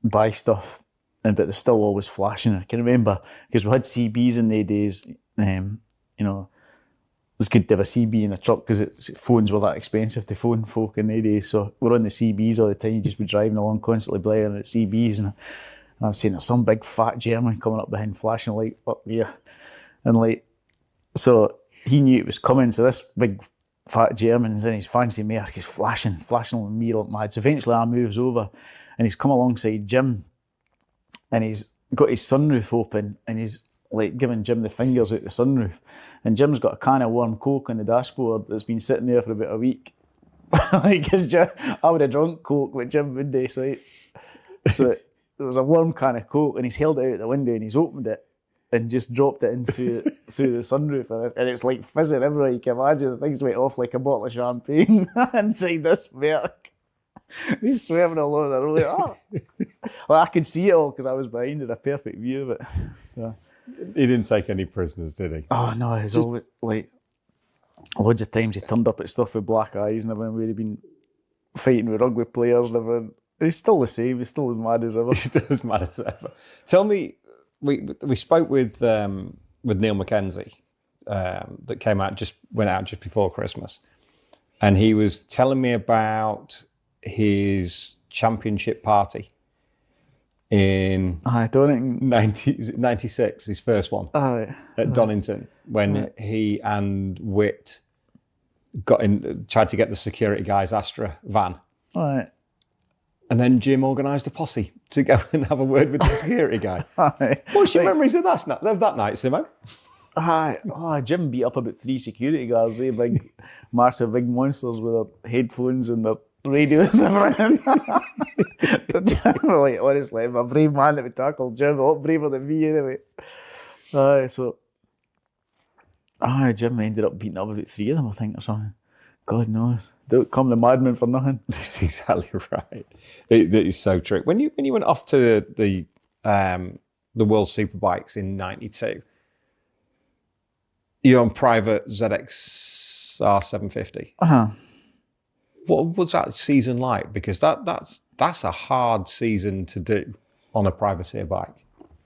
by stuff. But they're still always flashing. I can remember, because we had CBs in the days, it was good to have a CB in a truck because phones were that expensive to phone folk in the days. So we're on the CBs all the time, you just be driving along constantly blaring at CBs. And I was saying there's some big fat German coming up behind flashing light up here. And like, so he knew it was coming. So this big fat German's in his fancy Merc, he's flashing on me like mad. So eventually I moves over and he's come alongside Jim. And he's got his sunroof open and he's like giving Jim the fingers out the sunroof. And Jim's got a can of warm Coke on the dashboard that's been sitting there for about a week. Because I would have drunk Coke with Jim one day. So there was a warm can of Coke and he's held it out the window and he's opened it and just dropped it in through the sunroof. And it's like fizzing everywhere you can imagine. The things went off like a bottle of champagne inside this Merc. He's swerving all over the road. Well, I could see it all because I was behind it, a perfect view of it. So. He didn't take any prisoners, did he? Oh no, it's always like loads of times he turned up at stuff with black eyes and everything where he'd been fighting with rugby players and everything. He's still the same, he's still as mad as ever. He's still as mad as ever. Tell me, we spoke with Neil McKenzie that went out just before Christmas. And he was telling me about his championship party in I don't think 96, his first one at Donington, when he and Witt tried to get the security guy's Astra van. Right. And then Jim organised a posse to go and have a word with the security guy. What's your memories of that night, Simmo? Jim beat up about 3 security guards, massive big monsters with their headphones and their radios and everything. Like, honestly, I'm a brave man that would tackle Jim, a lot braver than me anyway. Jim ended up beating up about 3 of them, I think, or something. God knows. Don't come the madman for nothing. That's exactly right. It is so true. When you went off to the World Superbikes in '92, you're on private ZXR 750. What was that season like? Because that's a hard season to do on a privateer bike.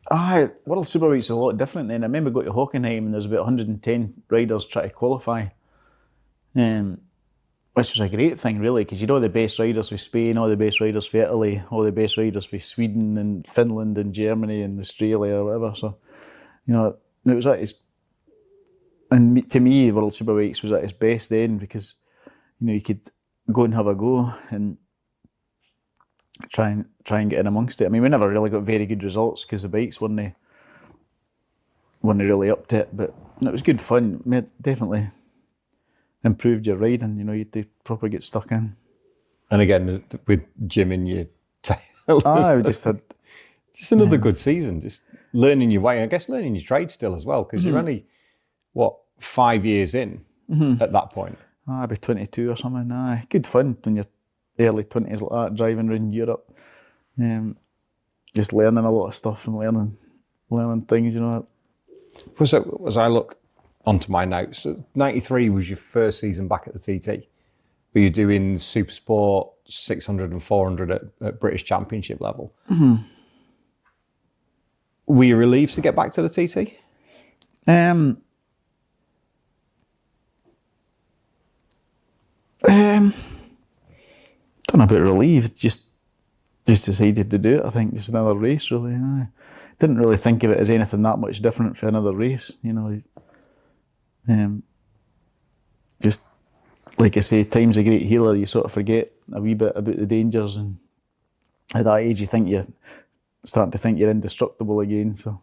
World Superbikes is a lot different then. I remember going to Hockenheim and there's about 110 riders trying to qualify. Which was a great thing, really, because you'd all the best riders for Spain, all the best riders for Italy, all the best riders for Sweden and Finland and Germany and Australia or whatever. So, it was at its... And to me, World Superbikes was at its best then because, you could go and have a go and try and get in amongst it. I mean, we never really got very good results because the bikes weren't really up to it, but it was good fun. It definitely improved your riding, you had to properly get stuck in. And again, with Jim in your tail. We just had... Just another good season, just learning your way. I guess learning your trade still as well, because you're only, 5 years in at that point? I'd be 22 or something. Good fun when you're early 20s like that, driving around Europe. Just learning a lot of stuff and learning things, As I look onto my notes, 93 was your first season back at the TT. Were you doing Supersport 600 and 400 at British Championship level? Were you relieved to get back to the TT? Don't know about relieved, just decided to do it. I think just another race, really. Didn't really think of it as anything that much different for another race, Just like I say, time's a great healer. You sort of forget a wee bit about the dangers, and at that age, you think you're starting to think you're indestructible again. So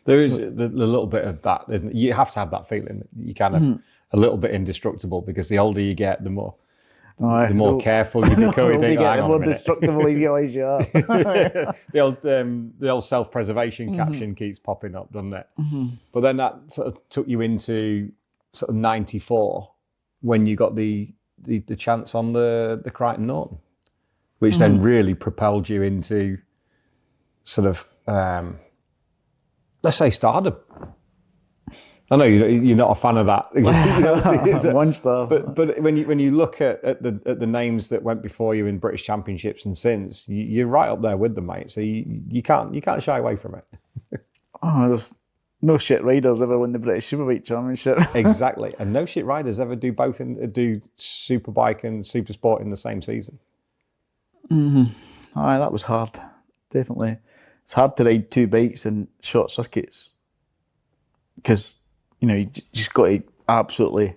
there is the little bit of that, isn't it? You have to have that feeling that you kind of a little bit indestructible, because the older you get, the more careful you become. The more destructible you realise you are. the old self-preservation caption keeps popping up, doesn't it? But then that sort of took you into sort of 94 when you got the chance on the Crichton Norton, which then really propelled you into sort of let's say stardom. I know you're not a fan of that. One star. But when you look at the names that went before you in British Championships and since, you're right up there with them, mate. So you can't shy away from it. There's no shit riders ever win the British Superbike Championship. Exactly, and no shit riders ever do both do Superbike and Supersport in the same season. That was hard. Definitely, it's hard to ride 2 bikes in short circuits because you just got to absolutely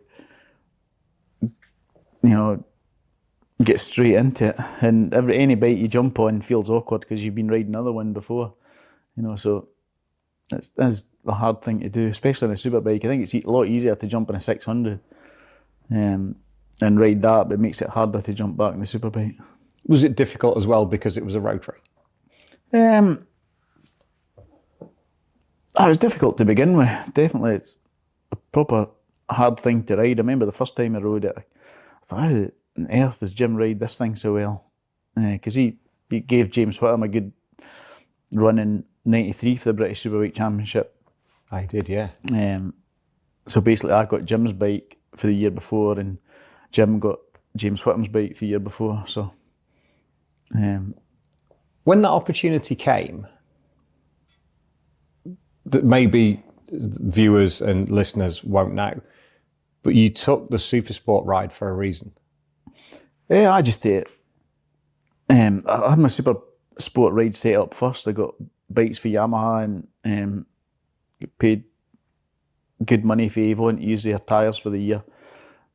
get straight into it, and any bike you jump on feels awkward because you've been riding another one before, so it's a hard thing to do, especially on a superbike. I think it's a lot easier to jump on a 600 and ride that, but it makes it harder to jump back on the superbike. Was it difficult as well because it was a rotary? It was difficult to begin with. Definitely, it's a proper hard thing to ride. I remember the first time I rode it, I thought, how on earth does Jim ride this thing so well? Because he gave James Whittam a good run in 93 for the British Superbike Championship. I did, yeah. So basically I got Jim's bike for the year before, and Jim got James Whittam's bike for the year before. So when that opportunity came, that maybe viewers and listeners won't know, but you took the Supersport ride for a reason. Yeah, I just I had my Supersport ride set up first. I got bikes for Yamaha and paid good money for Avon to use their tyres for the year,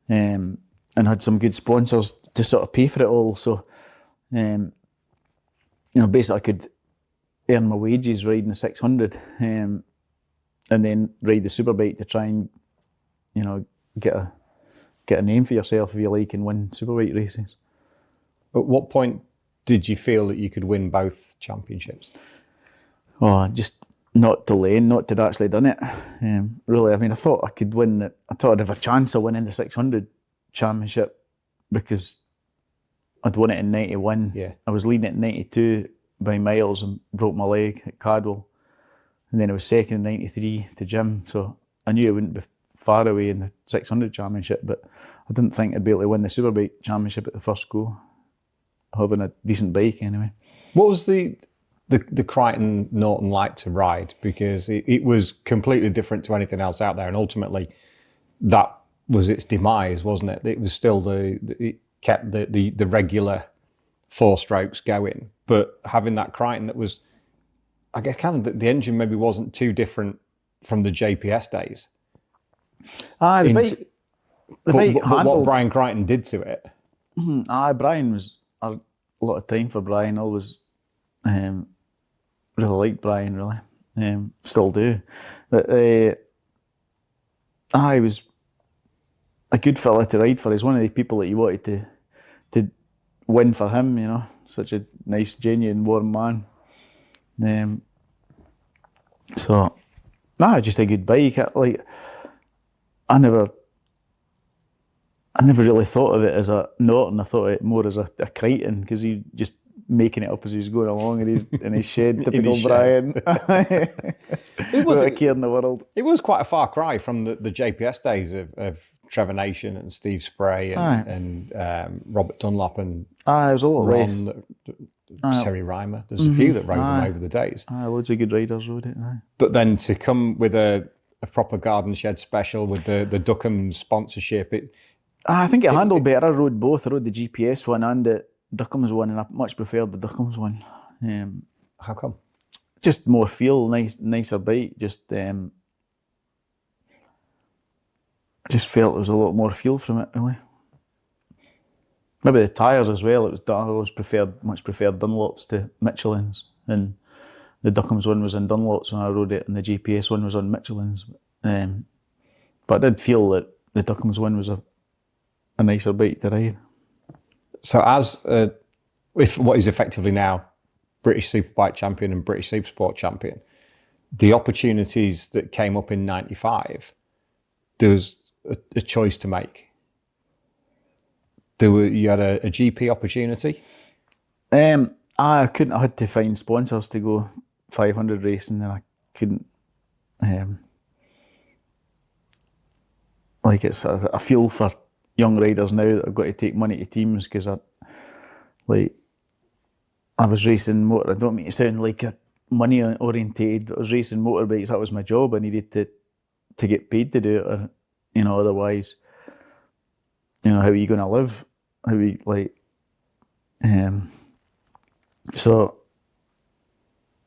and had some good sponsors to sort of pay for it all. So, basically I could earn my wages riding the 600, and then ride the Superbike to try and, get a name for yourself, if you like, and win Superbike races. At what point did you feel that you could win both championships? Oh, just not delaying, not to actually done it. Really, I mean, I thought I could win it. I thought I'd have a chance of winning the 600 championship because I'd won it in 91. Yeah. I was leading it in 92 by miles and broke my leg at Cadwell. And then I was second in 93 to Jim. So I knew I wouldn't be far away in the 600 championship, but I didn't think I'd be able to win the Superbike championship at the first go, having a decent bike anyway. What was the Crichton Norton like to ride? Because it was completely different to anything else out there, and ultimately that was its demise, wasn't it? It was still it kept the regular 4 strokes going, but having that Crichton that was, I guess, kind of the engine maybe wasn't too different from the JPS days. The bike but what Brian Crichton did to it. Brian was a lot of time for Brian. Always really liked Brian, really. Still do. But he was a good fella to ride for. He's one of the people that you wanted to win for him, such a nice, genuine, warm man. Just a good bike. I never really thought of it as a Norton. I thought of it more as a Crichton, because he just making it up as he was going along in his shed. Typical Brian. It was a care in the world. It was quite a far cry from the JPS days of Trevor Nation and Steve Spray and Robert Dunlop and it was a lot less. Terry Reimer. There's a few that rode them over the days. Loads of good riders rode it. But then to come with a proper garden shed special with the Duckham sponsorship, I think it handled better. I rode both. I rode the GPS one and the Duckham's one, and I much preferred the Duckham's one. How come? Just more feel, nicer bike. Just felt there was a lot more feel from it, really. Maybe the tyres as well. I always much preferred Dunlops to Michelin's, and the Duckham's one was on Dunlops when I rode it, and the GPS one was on Michelin's. But I did feel that the Duckham's one was a nicer bike to ride. So as if what is effectively now British Superbike champion and British Supersport champion, the opportunities that came up in 95, there was a choice to make. You had a GP opportunity? I couldn't. I had to find sponsors to go 500 racing, and I couldn't. It's a feel for young riders now that I've got to take money to teams, because I was racing motor. I don't mean to sound like a money orientated, but I was racing motorbikes. That was my job. I needed to get paid to do it, or otherwise, how are you going to live? So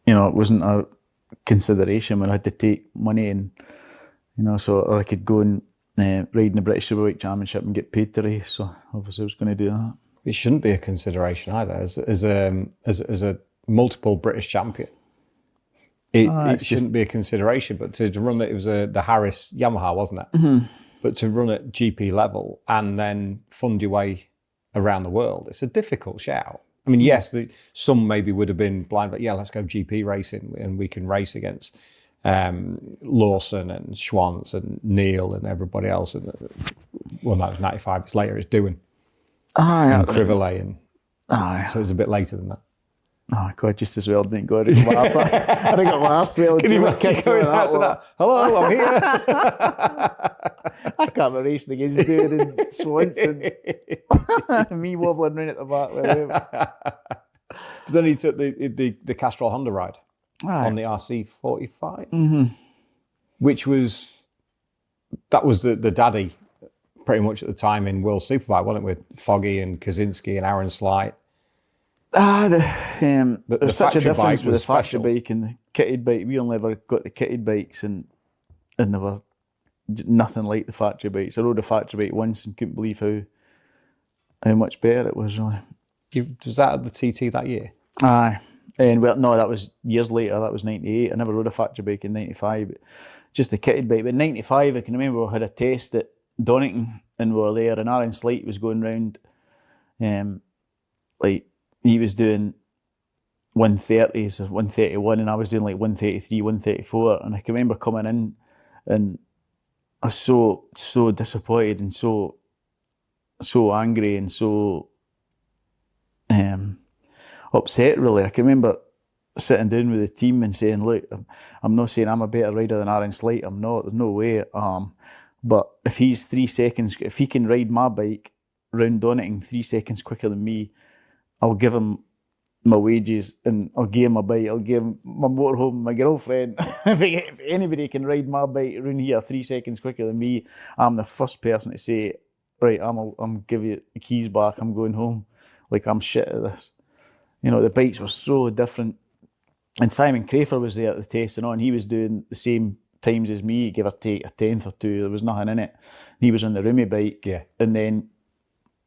it wasn't a consideration when I had to take money, and or I could go and ride in the British Superbike Championship and get paid to race. So obviously I was going to do that. It shouldn't be a consideration either. As a multiple British champion, it shouldn't be a consideration. But to run it, was the Harris Yamaha, wasn't it? Mm-hmm. But to run at GP level and then fund your way around the world, it's a difficult shout. I mean, yes, some maybe would have been blind, but yeah, let's go GP racing and we can race against Lawson and Schwantz and Neil and everybody else. And that was 95. It's later. It's doing and Crivellet, and so it's a bit later than that. Oh God, just as well didn't go out of last. I think got last well. Can you imagine going out to that? Hello, I'm here. I can't be racing against dude in Swanson. Me wobbling around at the back with him. But then he took the Castrol Honda ride on the RC45, which was the daddy pretty much at the time in World Superbike, wasn't it, with Foggy and Kaczynski and Aaron Slight. There's such a difference with the factory special. bike and the kitted bike. We only ever got the kitted bikes, and they were nothing like the factory bikes. I rode a factory bike once and couldn't believe how much better it was, really. Was that at the TT that year? Aye. And well, no, that was years later. That was 98. I never rode a factory bike in 95, but just a kitted bike. But in 95, I can remember we had a test at Donington and we were there, and Aaron Slight was going round, like, he was doing 130s or 131, and I was doing like 133, 134. And I can remember coming in, and I was so disappointed and so angry and so upset, really. I can remember sitting down with the team and saying, look, I'm not saying I'm a better rider than Aaron Slight. I'm not. There's no way. But if he's 3 seconds, if he can ride my bike round Donington 3 seconds quicker than me, I'll give him my wages and I'll give him my bike. I'll give him my motorhome, my girlfriend. If anybody can ride my bike around here 3 seconds quicker than me, I'm the first person to say, right, I'm give you the keys back. I'm going home. Like, I'm shit at this. You know, the bikes were so different. And Simon Crafer was there at the testing on. He was doing the same times as me, give or take a tenth or two. There was nothing in it. He was on the Roomy bike. Yeah. And then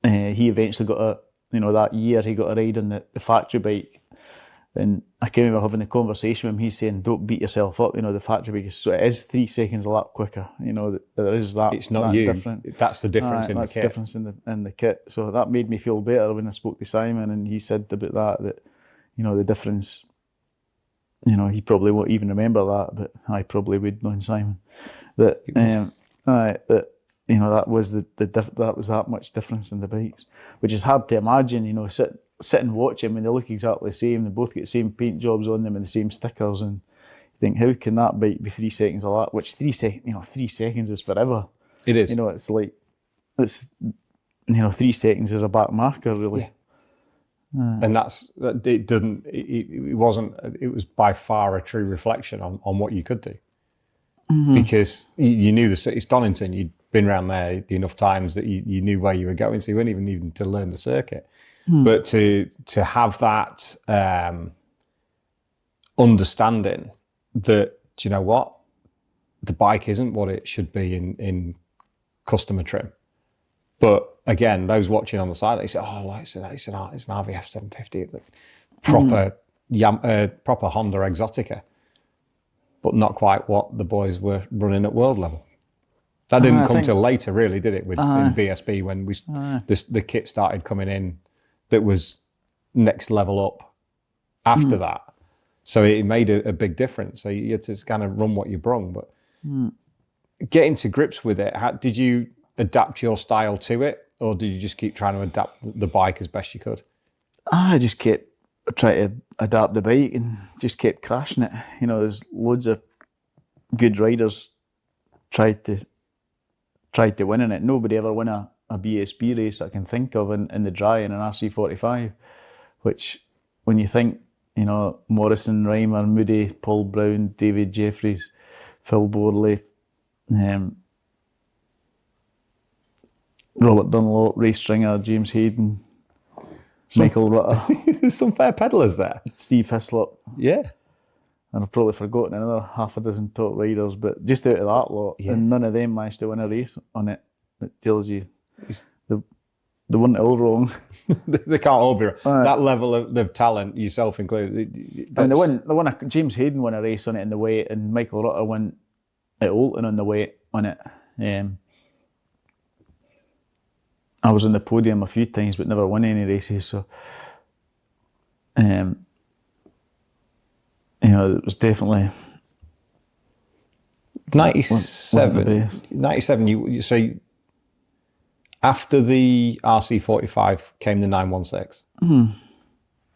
he eventually got that year he got a ride on the factory bike. And I can remember having a conversation with him. He's saying, don't beat yourself up. You know, the factory bike is 3 seconds a lap quicker. You know, there is that. It's not that you. Different. That's the difference in the kit. That's the difference in the kit. So that made me feel better when I spoke to Simon, and he said about that, you know, the difference, you know, he probably won't even remember that, but I probably would, knowing Simon. That, you know, that was that was that much difference in the bikes, which is hard to imagine. You know, sit and watch them, and they look exactly the same. They both get the same paint jobs on them and the same stickers, and you think, how can that bike be 3 seconds a lap? Which 3 seconds, you know, 3 seconds is forever. It is. You know, it's like, you know, 3 seconds is a back marker, really. Yeah. And it was by far a true reflection on what you could do. Mm-hmm. Because you knew it's Donington, you'd been around there enough times that you knew where you were going, so you weren't even needing to learn the circuit. But to have that understanding that, do you know what, the bike isn't what it should be in customer trim. But again, those watching on the side, they say, "Oh, it's an RVF 750, proper Honda Exotica," but not quite what the boys were running at world level. That didn't come till later, really, did it? In BSB, when the kit started coming in, that was next level up after that. So it made a big difference. So you had to kind of run what you brung, but getting to grips with it. Did you adapt your style to it, or did you just keep trying to adapt the bike as best you could? I just kept trying to adapt the bike and just kept crashing it. You know, there's loads of good riders tried to win in it. Nobody ever won a BSB race I can think of in the dry in an RC45, which when you think, you know, Morrison, Reimer, Moody, Paul Brown, David Jeffries, Phil Borley, Robert Dunlop, Ray Stringer, James Hayden, Michael Rutter. There's some fair pedallers there. Steve Hislop. Yeah. And I've probably forgotten another half a dozen top riders, but just out of that lot, and none of them managed to win a race on it. It tells you they weren't all wrong. They can't all be wrong. That level of talent, yourself included. And James Hayden won a race on it in the wet, and Michael Rutter won at Olton on the wet on it. I was on the podium a few times, but never won any races. So, you know, it was definitely 97. 97. So after the RC45 came the 916,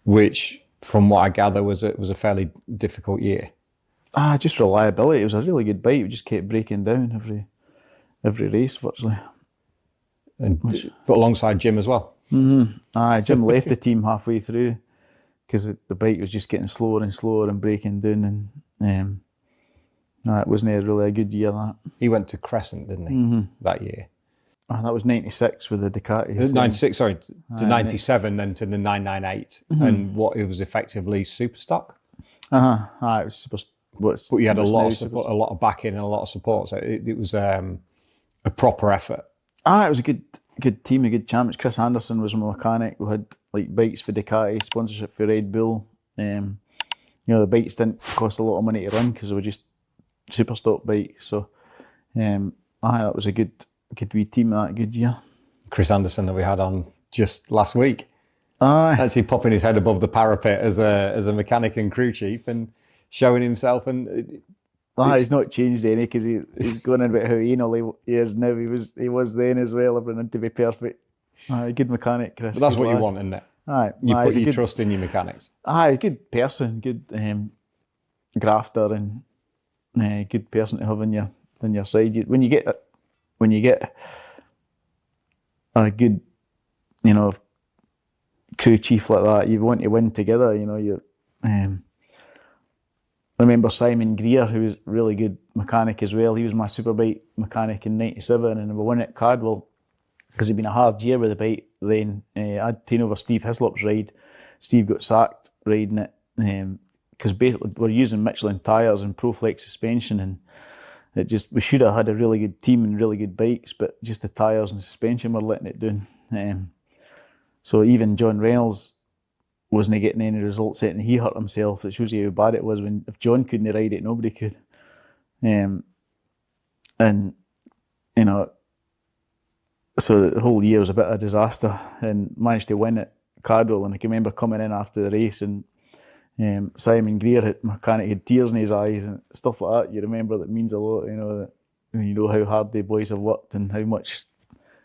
which from what I gather, was a fairly difficult year. Just reliability. It was a really good bike. We just kept breaking down every race virtually. But alongside Jim as well. Jim left the team halfway through because the bike was just getting slower and slower and breaking down, and it wasn't really a good year. That he went to Crescent, didn't he, that year? That was 96 with the Ducati. 96, sorry, to 97, then to the 998, and what it was effectively Superstock. It was super. But you had a lot of support, a lot of backing, and a lot of support. So it was a proper effort. It was a good team, a good champions. Chris Anderson was my mechanic. We had like bikes for Ducati, sponsorship for Red Bull. The bikes didn't cost a lot of money to run because they were just Superstock bikes. So, that was a good wee team that good year. Chris Anderson that we had on just last week. Actually popping his head above the parapet as a mechanic and crew chief and showing himself, and he's not changed any because he's going on about how anal he is now. He was then as well, everything to be perfect. Good mechanic, Chris. But that's what you want, isn't it? You put your trust in your mechanics. Good person, good grafter, and good person to have on your side. When you get a good, crew chief like that, you want to win together. I remember Simon Greer, who was a really good mechanic as well. He was my Superbike mechanic in 97, and we won at Cardwell because it'd been a hard year with the bike then. I'd taken over Steve Hislop's ride. Steve got sacked riding it because basically we're using Michelin tyres and ProFlex suspension, and we should have had a really good team and really good bikes, but just the tyres and suspension were letting it down. So even John Reynolds wasn't getting any results out, and he hurt himself. It shows you how bad it was if John couldn't ride it, nobody could. So the whole year was a bit of a disaster, and managed to win at Cardwell. And I can remember coming in after the race, and Simon Greer, mechanic, had tears in his eyes and stuff like that. You remember that means a lot, how hard the boys have worked and how much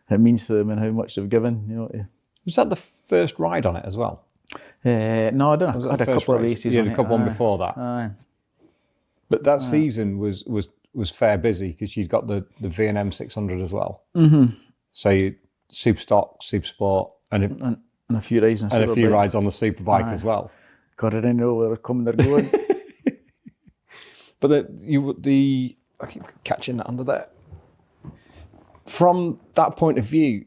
it means to them and how much they've given. Was that the first ride on it as well? No, I don't. I had a couple of races. You had a couple on before that. But that season was fair busy because you'd got the V&M 600 as well. Mm-hmm. So you Superstock, Supersport, and a few rides on a few rides on the Superbike as well. God, I didn't know where they're coming, they're going. But I keep catching that under there. From that point of view,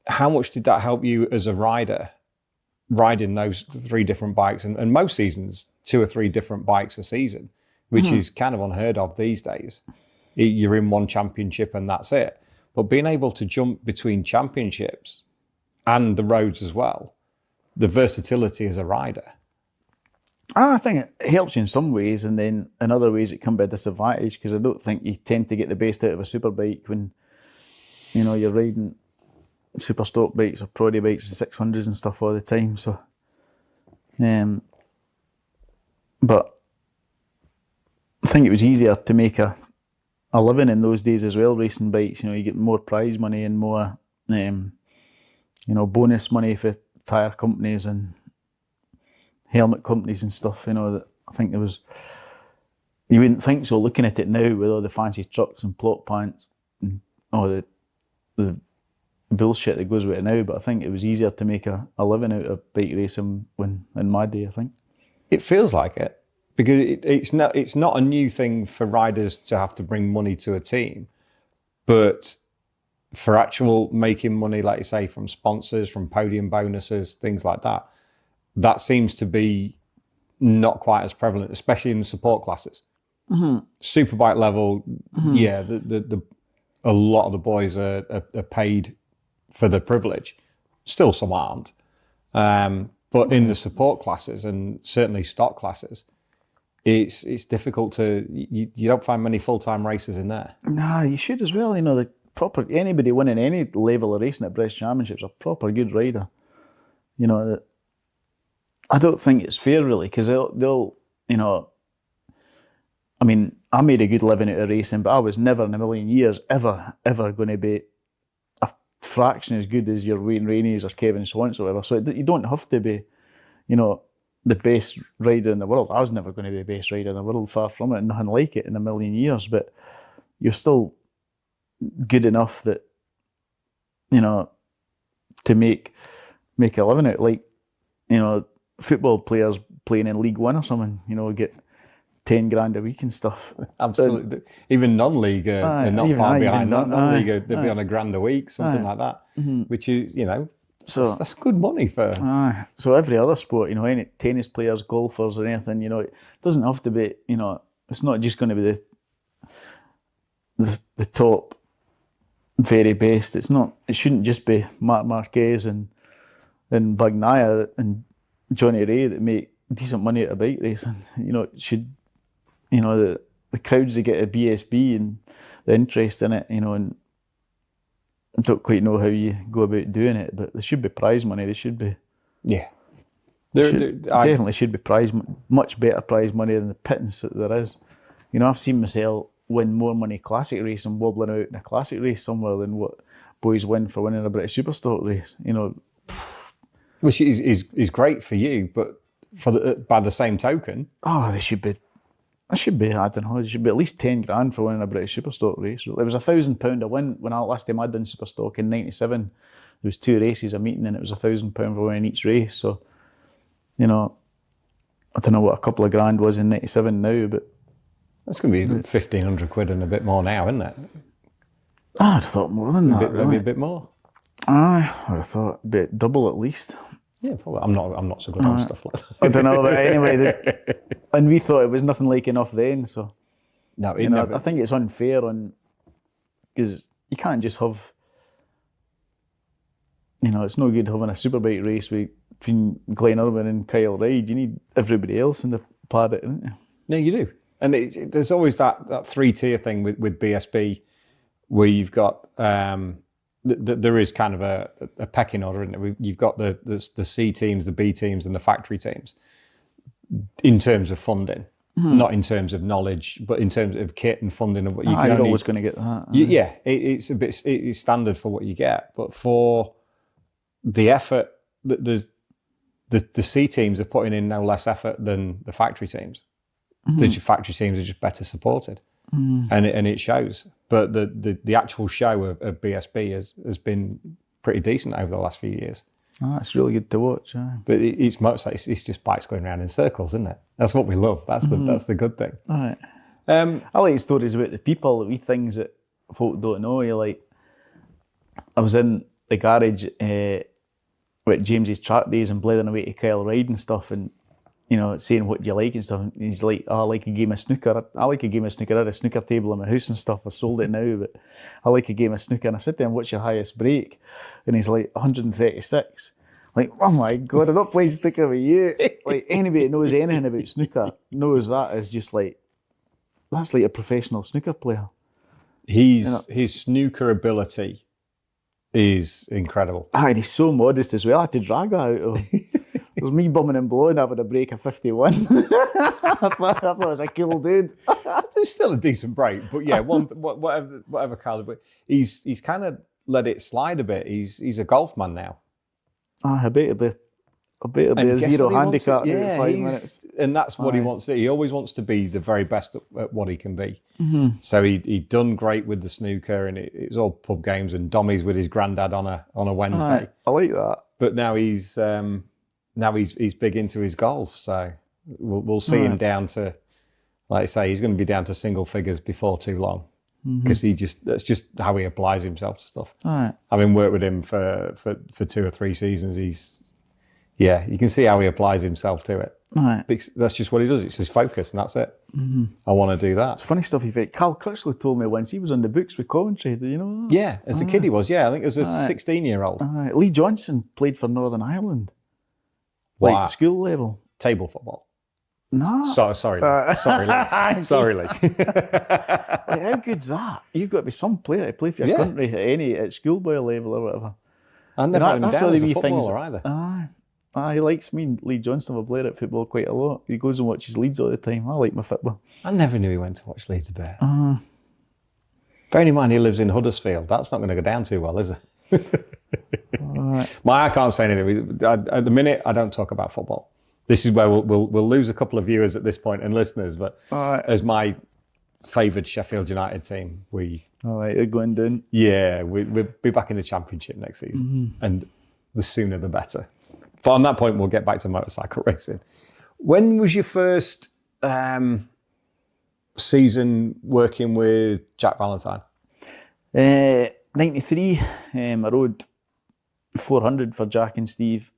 how much did that help you as a rider, riding those three different bikes, and most seasons 2 or 3 different bikes a season, which is kind of unheard of these days. You're in one championship and that's it. But being able to jump between championships and the roads as well, the versatility as a rider. I think it helps you in some ways, and then in other ways it can be a disadvantage because I don't think you tend to get the best out of a superbike when you're riding Superstock bikes or Proddy bikes and 600s and stuff all the time. So, but I think it was easier to make a living in those days as well, racing bikes. You get more prize money and more, bonus money for tyre companies and helmet companies and stuff. That I think there was. You wouldn't think so looking at it now with all the fancy trucks and plot pants and all the bullshit that goes with it now, but I think it was easier to make a living out of bike racing in my day, I think. It feels like it, because it's not a new thing for riders to have to bring money to a team, but for actual making money, like you say, from sponsors, from podium bonuses, things like that, that seems to be not quite as prevalent, especially in the support classes. Mm-hmm. Superbike level, yeah, a lot of the boys are paid for the privilege. Still some aren't. But in the support classes and certainly stock classes, it's difficult to, you don't find many full-time racers in there. Nah, you should as well. Anybody winning any level of racing at British Championships a proper good rider. I don't think it's fair really, because they'll I made a good living out of racing, but I was never in a million years ever going to be a fraction as good as your Wayne Rainey's or Kevin Swans or whatever. So you don't have to be, the best rider in the world. I was never going to be the best rider in the world, far from it, nothing like it in a million years, but you're still good enough that, you know, to make a living out, like, you know, football players playing in League One or something, you know, get 10 grand a week and stuff. Absolutely. Even non-league, they're not far behind. Non-league, they'd be on £1,000 a week, something like that, which is, you know, so that's good money for. So every other sport, you know, any tennis players, golfers, or anything, you know, it doesn't have to be, you know, it's not just going to be the top, very best. It's not. It shouldn't just be Marc Marquez and Bagnaia and Johnny Ray that make decent money out of bike racing. You know, it should. You know, the crowds that get a BSB and the interest in it. You know, and I don't quite know how you go about doing it, but there should be prize money. There should be. Yeah. Definitely should be much better prize money than the pittance that there is. You know, I've seen myself win more money classic racing, wobbling out in a classic race somewhere than what boys win for winning a British Superstock race. You know, which is great for you, but by the same token, there should be. I don't know. There should be at least 10 grand for winning a British Superstock race. It was £1,000 a win when last time I'd done Superstock in '97. There was 2 races a meeting, and it was £1,000 for winning each race. So, you know, I don't know what a couple of grand was in '97 now, but that's going to be £1,500 and a bit more now, isn't it? I'd have thought more than that. Maybe a bit more. I'd have thought a bit double at least. Yeah, probably. I'm not so good on stuff like that. I don't know, but anyway, and we thought it was nothing like enough then. So, no, you know, I think it's unfair because you can't just have. You know, it's no good having a superbike race between Glenn Irwin and Kyle Ryde. You need everybody else in the paddock, don't you? No, you do. And there's always that 3-tier thing with BSB, where you've got. There is kind of a pecking order, isn't it? You've got the C teams, the B teams, and the factory teams in terms of funding, not in terms of knowledge, but in terms of kit and funding. And what you you're always going to get that. Yeah, it's standard for what you get, but for the effort that the C teams are putting in no less effort than the factory teams. The factory teams are just better supported. And it shows. But the actual show of BSB has been pretty decent over the last few years. It's really good to watch. But it's just bikes going around in circles, isn't it? That's what we love. That's the good thing. Right. I like stories about the people, the wee things that folk don't know. You're like, I was in the garage with James's track days and blethering away to Kyle Ryde and stuff, and you know, saying what do you like and stuff. And he's like, I like a game of snooker. I like a game of snooker. I had a snooker table in my house and stuff. I sold it now, but I like a game of snooker. And I said to him, what's your highest break? And he's like, 136. Like, oh my God, I'm not playing snooker with you. Like, anybody that knows anything about snooker knows that is just like, that's like a professional snooker player. His snooker ability is incredible. And he's so modest as well. I had to drag that out of him. It was me bumming and blowing having a break of 51. I thought it was a cool dude. It's still a decent break, but yeah, whatever caliber. He's kind of let it slide a bit. He's a golf man now. I bet it'll be a zero handicap in 5 minutes. And that's what he wants to do. He always wants to be the very best at what he can be. So he'd done great with the snooker, and it was all pub games and dommies with his granddad on a Wednesday. I like that. But now he's big into his golf, so we'll see him down to, like I say, he's going to be down to single figures before too long, because that's just how he applies himself to stuff. Having worked with him for 2 or 3 seasons, you can see how he applies himself to it. That's just what he does. It's his focus, and that's it. I want to do that. It's funny stuff. Carl Crutchlow told me once he was on the books with commentary. Do you know that? Yeah, as a kid he was. Yeah, I think as a 16-year-old. Lee Johnson played for Northern Ireland. Wow. Like school level. Table football. No. Sorry, Lee. Sorry, Lee. Like, how good's that? You've got to be some player to play for your country at schoolboy level or whatever. I never had him down as a footballer either. He likes me and Lee Johnston. I've played at football quite a lot. He goes and watches Leeds all the time. I like my football. I never knew he went to watch Leeds a bit. Bearing in mind he lives in Huddersfield, that's not going to go down too well, is it? I can't say anything. At the minute, I don't talk about football. This is where we'll lose a couple of viewers at this point and listeners, but as my favoured Sheffield United team, all right, you're going down. Yeah, we'll be back in the Championship next season, and the sooner the better. But on that point, we'll get back to motorcycle racing. When was your first season working with Jack Valentine? 93. I rode 400 for Jack and Steve.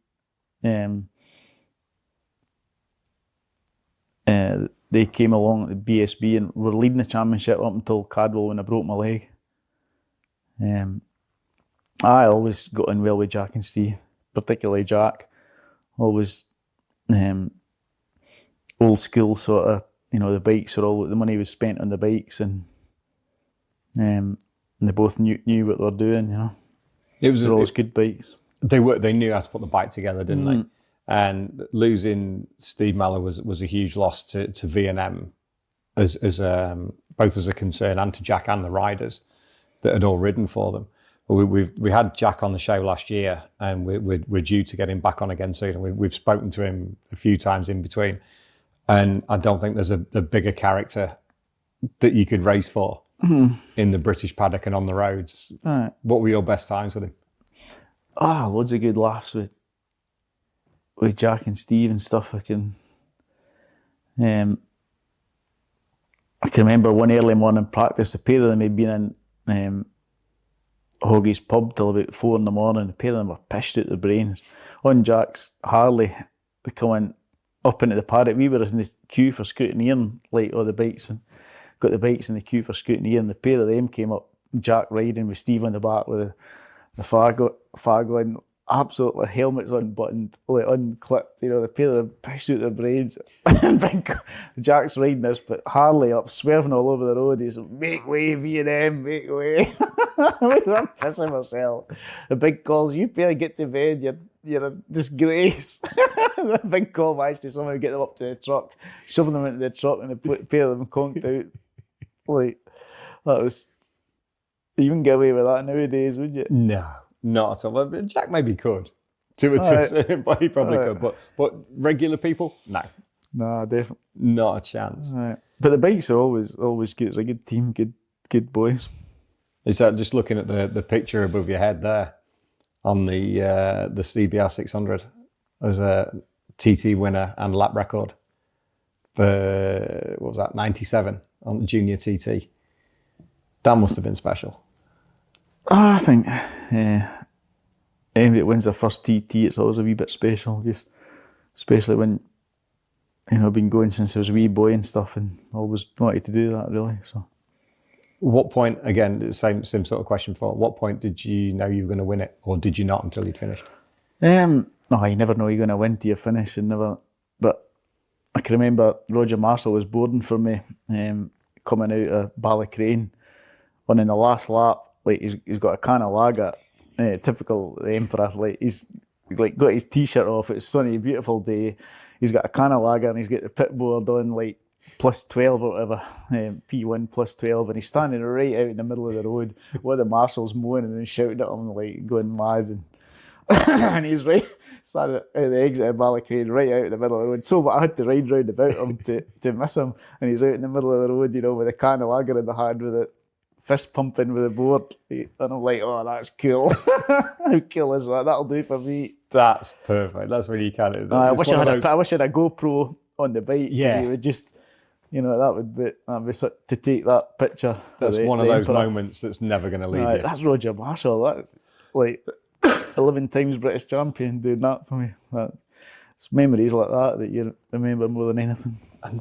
They came along at the BSB and were leading the championship up until Cadwell when I broke my leg. I always got on well with Jack and Steve, particularly Jack. Always old school sort of, the bikes were all, the money was spent on the bikes, and they both knew what they were doing, They were always good bikes. They knew how to put the bike together, didn't they? And losing Steve Mellor was a huge loss to V&M as both as a concern and to Jack and the riders that had all ridden for them. We had Jack on the show last year, and we're due to get him back on again soon. And we've spoken to him a few times in between, and I don't think there's a bigger character that you could race for in the British paddock and on the roads. Right. What were your best times with him? Loads of good laughs with Jack and Steve and stuff. I can remember one early morning practice. The pair of them had been in Hoggie's pub till about 4 a.m. The pair of them were pissed out their brains. On Jack's Harley, they coming up into the paddock. We were in the queue for scrutineering, like all the bikes, and got the bikes in the queue for scrutineering. The pair of them came up, Jack riding with Steve on the back with the fag on, absolutely helmets unbuttoned, like unclipped. The pair of them pissed out their brains. Jack's riding this, but Harley up, swerving all over the road. He's like, make way, V&M, make way. I'm pissing myself. The big calls, you barely get to bed, you're a disgrace. The big call managed to somehow get them up to the truck, shoving them into the truck, and the pair of them conked out. Like, that was... You wouldn't get away with that nowadays, would you? No, not at all. Well, Jack maybe could. To a certain point, he probably could. But regular people, no. No, definitely. Not a chance. Right. But the bikes are always good. It's a good team, good boys. Is that just looking at the picture above your head there on the CBR 600 as a TT winner and lap record for, what was that, 97 on the junior TT? That must have been special. I think anybody that wins their first TT, it's always a wee bit special, just especially when I've been going since I was a wee boy and stuff, and always wanted to do that, really. So, what point, again, same sort of question for, what point did you know you were going to win it, or did you not until you'd finished? No, you never know you're going to win till you finish, and never. But I can remember Roger Marshall was boarding for me, coming out of Ballycrane, and in the last lap, like he's got a can of lager, typical the Emperor. Like he's like got his t-shirt off. It's a sunny, beautiful day. He's got a can of lager and he's got the pit board on like plus 12 or whatever, P1 plus 12, and he's standing right out in the middle of the road. One of the marshals moaning and shouting at him, like going mad, and he's right standing at the exit of Ballycrane, right out in the middle of the road. So I had to ride round about him to miss him, and he's out in the middle of the road, with a can of lager in the hand, with it fist pumping with the board, and I'm like, oh, that's cool. How cool is that? That'll do for me. That's perfect. That's really kind of. I wish I had a GoPro on the bike. Yeah, it would just, that'd be such, to take that picture. That's one of those moments that's never going to leave you. That's Roger Marshall. That's like 11 times British champion doing that for me. It's memories like that you remember more than anything. And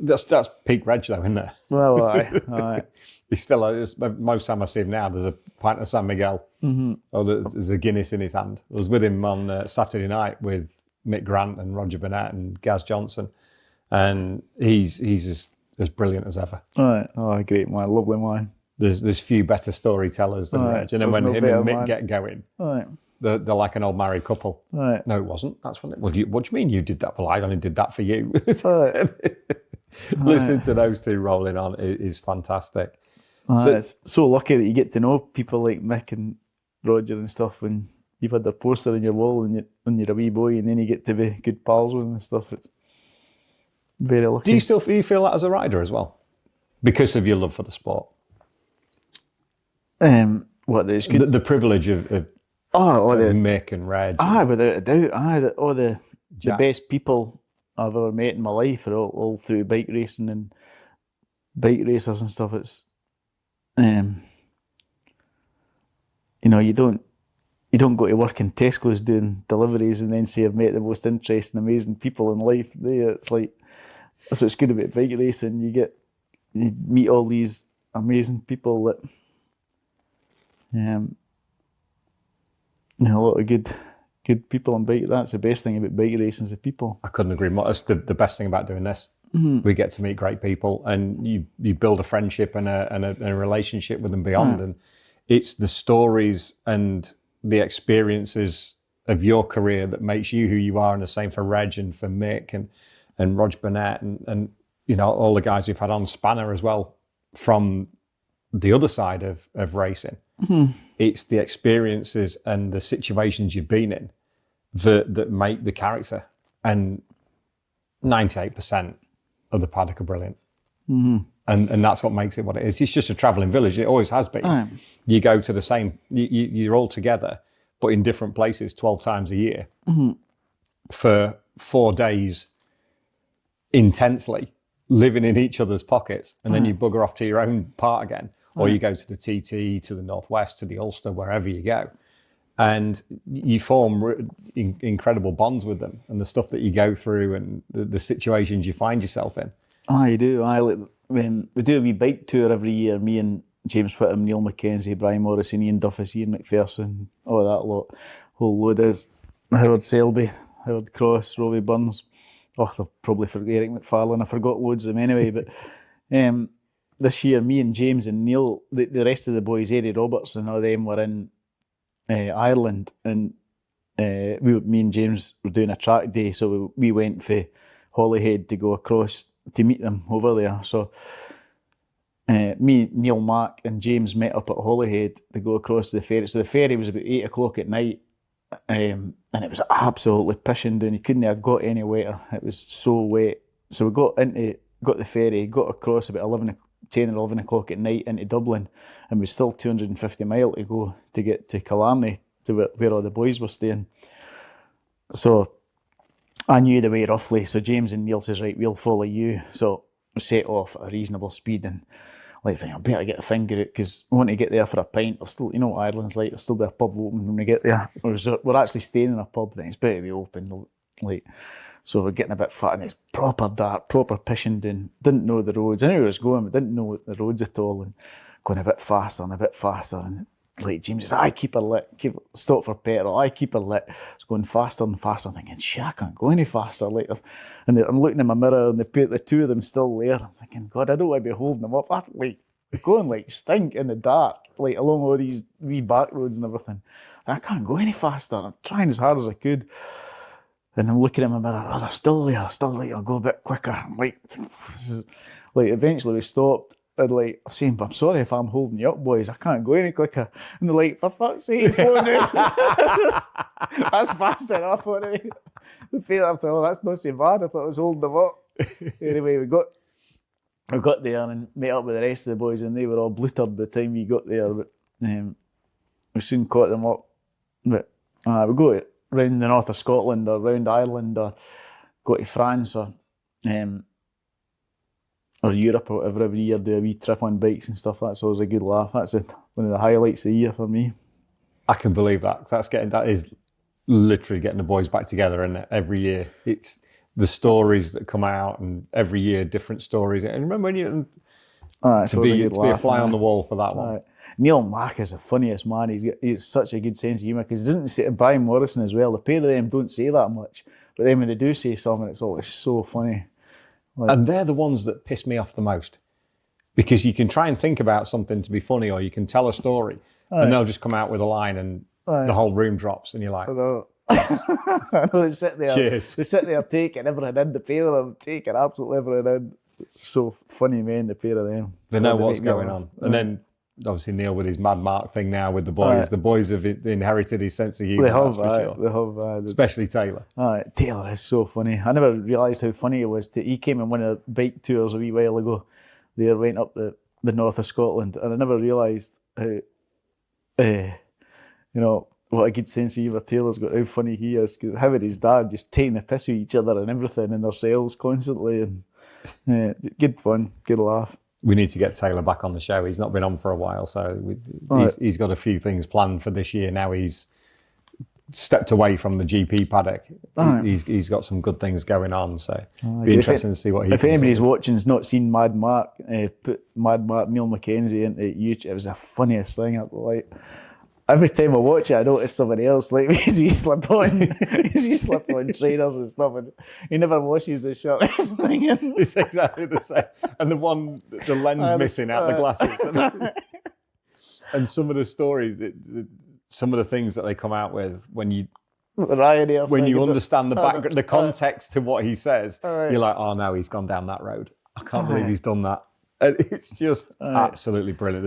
that's peak reg though, isn't it? Well, aye. He's still, most time I see him now, there's a pint of San Miguel, or there's a Guinness in his hand. I was with him on Saturday night with Mick Grant and Roger Burnett and Gaz Johnson, and he's as brilliant as ever. Right. Oh, great man, lovely man. There's few better storytellers than Reg, and then when him and Mick get going, they're like an old married couple. Right. No, it wasn't. That's what. What do you mean you did that? Well, I only did that for you. Listening to those two rolling on is fantastic. It's so lucky that you get to know people like Mick and Roger and stuff when you've had their poster on your wall when you're a wee boy, and then you get to be good pals with them and stuff. It's very lucky. Do you feel that as a rider as well? Because of your love for the sport? What is good? The privilege of Mick and Reg. Without a doubt. All the best people I've ever met in my life are all through bike racing and bike racers and stuff. It's, you don't go to work in Tesco's doing deliveries and then say I've met the most interesting, amazing people in life. It's like, that's what's good about bike racing. You meet all these amazing people that, a lot of good people on bike. That's the best thing about bike racing is the people. I couldn't agree more. That's the best thing about doing this. Mm-hmm. We get to meet great people, and you build a friendship and a relationship with them beyond. And it's the stories and the experiences of your career that makes you who you are, and the same for Reg and for Mick and Rog Burnett and all the guys we've had on, Spanner as well, from the other side of racing. Mm-hmm. It's the experiences and the situations you've been in that make the character. And 98% of the paddock are brilliant. Mm-hmm. And that's what makes it what it is. It's just a travelling village. It always has been. You go to the same, you're all together, but in different places 12 times a year for 4 days intensely, living in each other's pockets. And then you bugger off to your own part again. Or you go to the TT, to the Northwest, to the Ulster, wherever you go. And you form incredible bonds with them, and the stuff that you go through and the situations you find yourself in. You do. When we do a wee bike tour every year, me and James Whittam, Neil McKenzie, Brian Morrison, Ian Duffus, Ian McPherson, all that lot. Whole load is Howard Selby, Howard Cross, Robbie Burns. I'll probably forget Eric McFarlane. I forgot loads of them anyway, but this year, me and James and Neil, the rest of the boys, Eddie Roberts and all them were in Ireland, and me and James were doing a track day, so we went for Holyhead to go across to meet them over there. So me, Neil, Mark and James met up at Holyhead to go across the ferry. So the ferry was about 8 o'clock at night, and it was absolutely pissing down. You couldn't have got any wetter. It was so wet. So we got the ferry, got across about 10 or 11 o'clock at night into Dublin, and we still 250 mile to go to get to Killarney, to where all the boys were staying. So I knew the way roughly, so James and Neil says, right, we'll follow you. So we set off at a reasonable speed, and I better get the finger out, because I want to get there for a pint. There's still, what Ireland's like, there'll still be a pub open when we get there. We're actually staying in a pub, then it's better to be open, so we're getting a bit fat, and it's proper dark, proper pissing down. Didn't know the roads. I knew where I was going, but didn't know the roads at all. And going a bit faster. And James says, keep her lit. Stop for petrol. Keep her lit. It's going faster and faster. I'm thinking, shit, I can't go any faster. And I'm looking in my mirror, and the two of them still there. I'm thinking, God, I don't want to be holding them up. I'm going stink in the dark, along all these wee back roads and everything. I can't go any faster. I'm trying as hard as I could. And I'm looking in my mirror, they're still there, right, I'll go a bit quicker. I'm eventually we stopped, and I'm saying, but I'm sorry if I'm holding you up, boys, I can't go any quicker. And they're like, for fuck's sake, slow down. That's fast enough, anyway. The feel after, that's not so bad, I thought I was holding them up. Anyway, we got there and met up with the rest of the boys, and they were all blootered by the time we got there, but we soon caught them up. But we go round the north of Scotland or round Ireland or go to France or Europe or whatever every year, do a wee trip on bikes and stuff. That's always a good laugh. That's one of the highlights of the year for me. I can believe that. That is literally getting the boys back together, and every year it's the stories that come out, and every year different stories. And remember when you to be a fly on the wall for that one. Neil Mack is the funniest man. He's such a good sense of humour, because he doesn't say, Brian Morrison as well, the pair of them don't say that much, but then when they do say something, it's always so funny. And they're the ones that piss me off the most, because you can try and think about something to be funny, or you can tell a story, and they'll just come out with a line, and the whole room drops, and you're like, I know they sit there. Cheers. They sit there taking everything in, the pair of them taking absolutely everything in. So funny, man, the pair of them. They know what's going on. And then obviously Neil with his Mad Mark thing now with the boys. The boys have inherited his sense of humour. They have, that's for sure. They have, especially Taylor. Taylor is so funny. I never realised how funny he was. He came on one of the bike tours a wee while ago. They went up the north of Scotland, and I never realised how, what a good sense of humour Taylor's got, how funny he is. Cause him and his dad just taking the piss with each other and everything in themselves constantly, and good fun, good laugh. We need to get Taylor back on the show. He's not been on for a while, so he's got a few things planned for this year. Now he's stepped away from the GP paddock. He's got some good things going on, so be interesting to see what he. If anybody's watching has not seen Mad Mark, put Mad Mark Neil McKenzie into YouTube. It was the funniest thing. Like every time I watch it, I notice somebody else like he slip on trainers and stuff, and he never washes his shirt. It's exactly the same, and the lens missing out the glasses, and some of the stories. Some of the things that they come out with when you understand the background, the context to what he says, you're like, oh no, he's gone down that road. I can't believe he's done that. And it's just absolutely brilliant.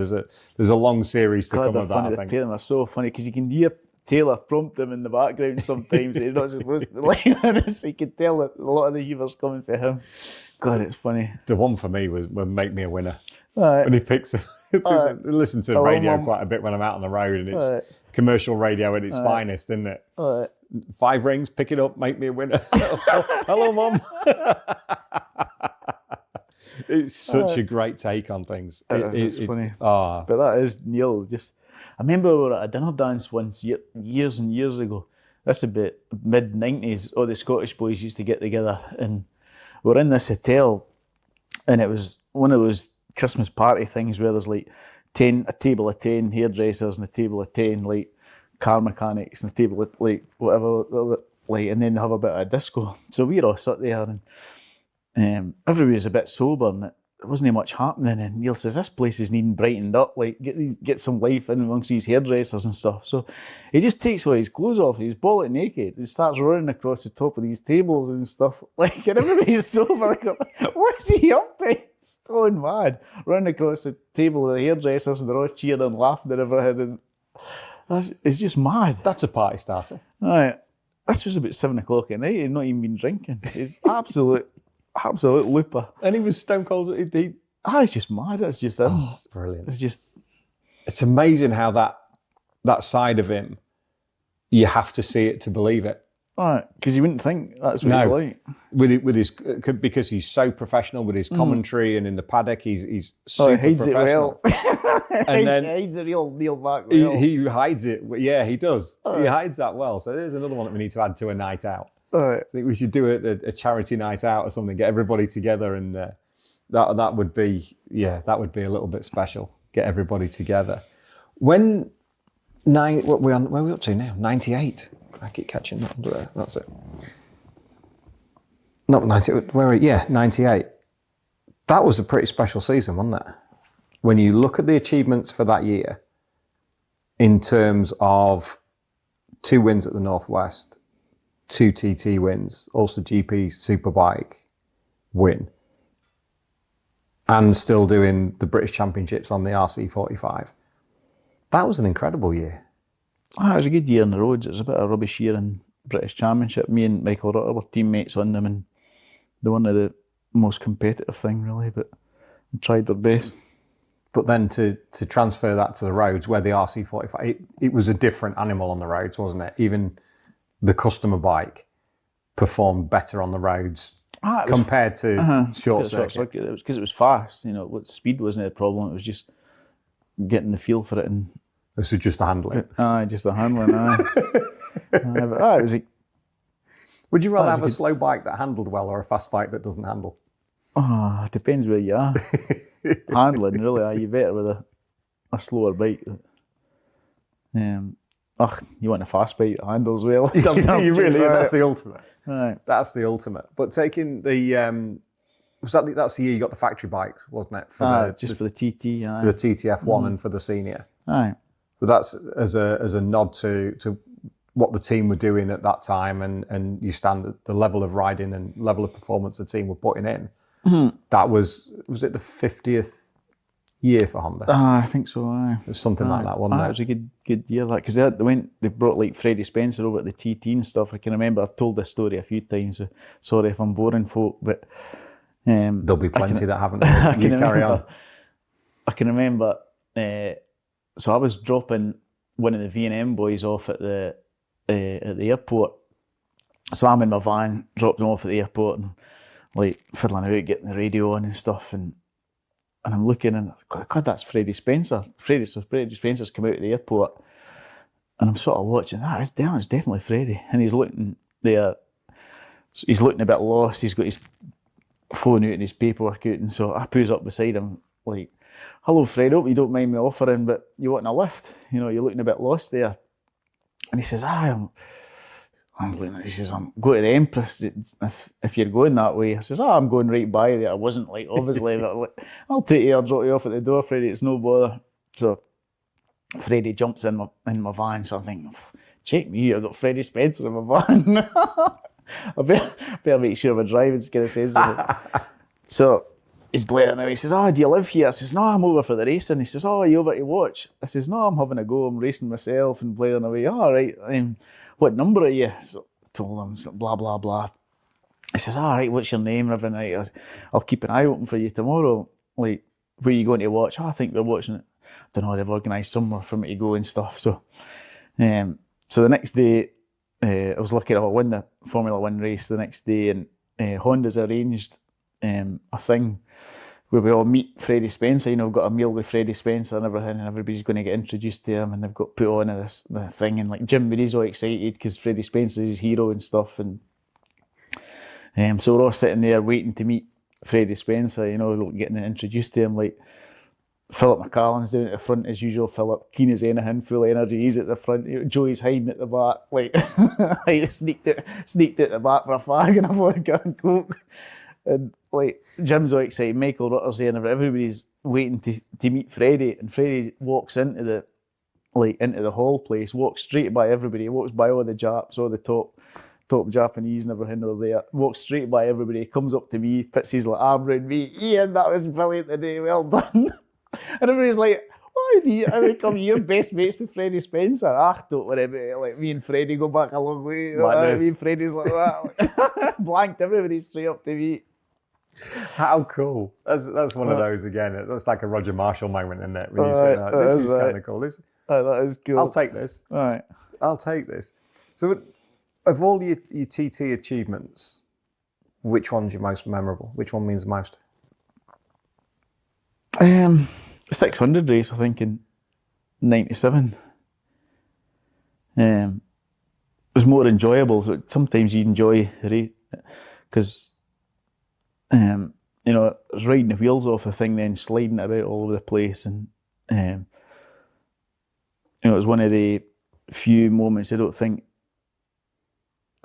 There's a long series to come of that. I think the are so funny because you can hear Taylor prompt them in the background sometimes. He's not supposed to lie, so you can tell that a lot of the humour's coming for him. God, it's funny. The one for me was when Make Me a Winner. When he picks I listen to radio quite a bit when I'm out on the road, and it's commercial radio at its finest, isn't it? 5 rings, pick it up, make me a winner. Hello, Mum. It's such a great take on things. It's funny. But that is Neil. I remember we were at a dinner dance once years and years ago. That's about mid-90s. All the Scottish boys used to get together, and we're in this hotel, and it was one of those Christmas party things where there's like a table of 10 hairdressers and a table of 10 like car mechanics and a table of like whatever, like, and then they have a bit of a disco. So we all sat there, and everybody was a bit sober, and there wasn't much happening. And Neil says, "This place is needing brightened up. Like get some life in amongst these hairdressers and stuff." So he just takes all his clothes off. He's bollock naked. He starts running across the top of these tables and stuff. Like, and everybody's sober. What's he up to? Stone mad, running across the table of the hairdressers, and they're all cheering and laughing and everything. And it's just mad. That's a party starter. Right. This was about 7 o'clock at night. He'd not even been drinking. He's absolute looper. And he was stone cold. It's just mad. It's just him. Oh, brilliant. It's amazing how that side of him, you have to see it to believe it. Because you wouldn't think that's what he's like. With his, because he's so professional with his commentary and in the paddock, he's super hides professional. It well. And he hides the real Neil back well. He hides it. Yeah, he does. He hides that well. So there's another one that we need to add to a night out. I think we should do a charity night out or something. Get everybody together, and that would be a little bit special. Get everybody together. Where are we up to now? 98. I keep catching that under there. That's it. Not 98. 98. That was a pretty special season, wasn't it? When you look at the achievements for that year, in terms of 2 wins at the Northwest, 2 TT wins, Ulster GP Superbike win, and still doing the British Championships on the RC45. That was an incredible year. It was a good year on the roads. It was a bit of a rubbish year in British Championship. Me and Michael Rutter were teammates on them, and they weren't the most competitive thing really, but we tried our best. But then to transfer that to the roads, where the RC45, it was a different animal on the roads, wasn't it? Even the customer bike performed better on the roads compared to short circuit. It was because it was fast. Speed wasn't a problem. It was just getting the feel for it. And this is just the handling. Just the handling. It was. Would you rather have a slow bike that handled well or a fast bike that doesn't handle? It depends where you are. Handling, really, you're better with a slower bike. You want a fast bike that handles well. You really, that's the ultimate. Right. That's the ultimate. But taking the, that's the year you got the factory bikes, wasn't it? For the TT. For the TTF1 and for the senior. Aye. But that's as a nod to what the team were doing at that time, and you stand at the level of riding and level of performance the team were putting in. Mm-hmm. That was it the 50th year for Honda? I think so. It was something like that, wasn't it? It was a good year, that, because they brought like Freddie Spencer over at the TT and stuff. I can remember, I've told this story a few times, so sorry if I'm boring folk, but there'll be plenty that haven't. You carry on. I can remember, so I was dropping one of the V&M boys off at the airport. So I'm in my van, dropped him off at the airport and like fiddling about, getting the radio on and stuff, and I'm looking and God, that's Freddie Spencer. Freddie Spencer's come out of the airport, and I'm sort of watching. It's definitely Freddie, and he's looking there. He's looking a bit lost. He's got his phone out and his paperwork out, and so I pulls up beside him like, "Hello, Fred. Hope you don't mind me offering, but you want a lift? You know, you're looking a bit lost there." And he says, he says, "I'm going to the Empress if you're going that way." I says, "I'm going right by there." I wasn't like, obviously, but like, "I'll take you, I'll drop you off at the door, Freddie, it's no bother." So Freddie jumps in my van, so I'm thinking, check me, I've got Freddie Spencer in my van. I better make sure my driving's kind of sensible. So he's blaring out, he says, "Do you live here?" I says, "No, I'm over for the racing." He says, "Are you over to watch?" I says, "No, I'm having a go, I'm racing myself," and blaring away. "All right, what number are you?" So I told him, so blah, blah, blah. He says, "All right, what's your name?" and everything. "I'll keep an eye open for you tomorrow. Like, where are you going to watch?" "I think they're watching it." I don't know, they've organised somewhere for me to go and stuff. So the next day, I was lucky to win the Formula 1 race the next day, and Honda's arranged a thing where we all meet Freddie Spencer. You know, we've got a meal with Freddie Spencer and everything, and everybody's going to get introduced to him, and they've got put on the thing, and like Jim Moody's all excited because Freddie Spencer's his hero and stuff, and so we're all sitting there waiting to meet Freddie Spencer, you know, getting introduced to him. Like Philip McCallan's down at the front as usual. Philip, keen as anything, full of energy. He's at the front. Joey's hiding at the back. Like, I sneaked out the back for a fag and a vodka and coke. And like Jim's all excited. Michael Rutter's there, and everybody's waiting to meet Freddie. And Freddie walks into the hall place. Walks straight by everybody. Walks by all the Japs, all the top Japanese and everything over there. Walks straight by everybody. Comes up to me, puts his like arm around me. "Ian, that was brilliant today. Well done." And everybody's like, "Why do you? You're best mates with Freddie Spencer." Don't worry about it. Like, me and Freddie go back a long way. Me and Freddie's like that. Blanked everybody straight up to me. How cool. That's one of those again. That's like a Roger Marshall moment, isn't it? When you say, this is kind of cool. That is cool. I'll take this. All right. I'll take this. So of all your TT achievements, which one's your most memorable? Which one means the most? 600 race, I think, in 97. It was more enjoyable. So sometimes you enjoy the race because, you know, I was riding the wheels off the thing, then sliding it about all over the place, and you know, it was one of the few moments I don't think,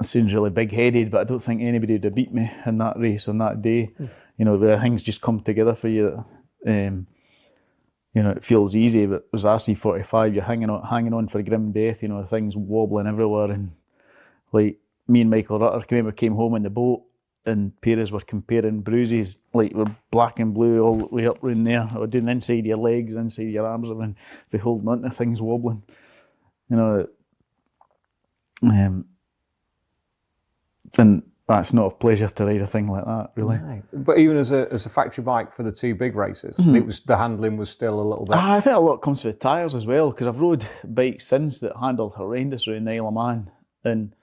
it sounds really big-headed, but I don't think anybody would have beat me in that race on that day. You know, where things just come together for you. You know, it feels easy, but it was RC45, you're hanging on for grim death, you know, things wobbling everywhere, and like me and Michael Rutter came home in the boat, and Perez were comparing bruises, like we're black and blue all the way up round there, or doing inside your legs, inside your arms, and if you're holding on to things wobbling, you know, and that's not a pleasure to ride a thing like that, really. No. But even as a factory bike for the two big races, the handling was still a little bit. I think a lot comes with the tyres as well, because I've rode bikes since that handled horrendous around the Isle of Man, and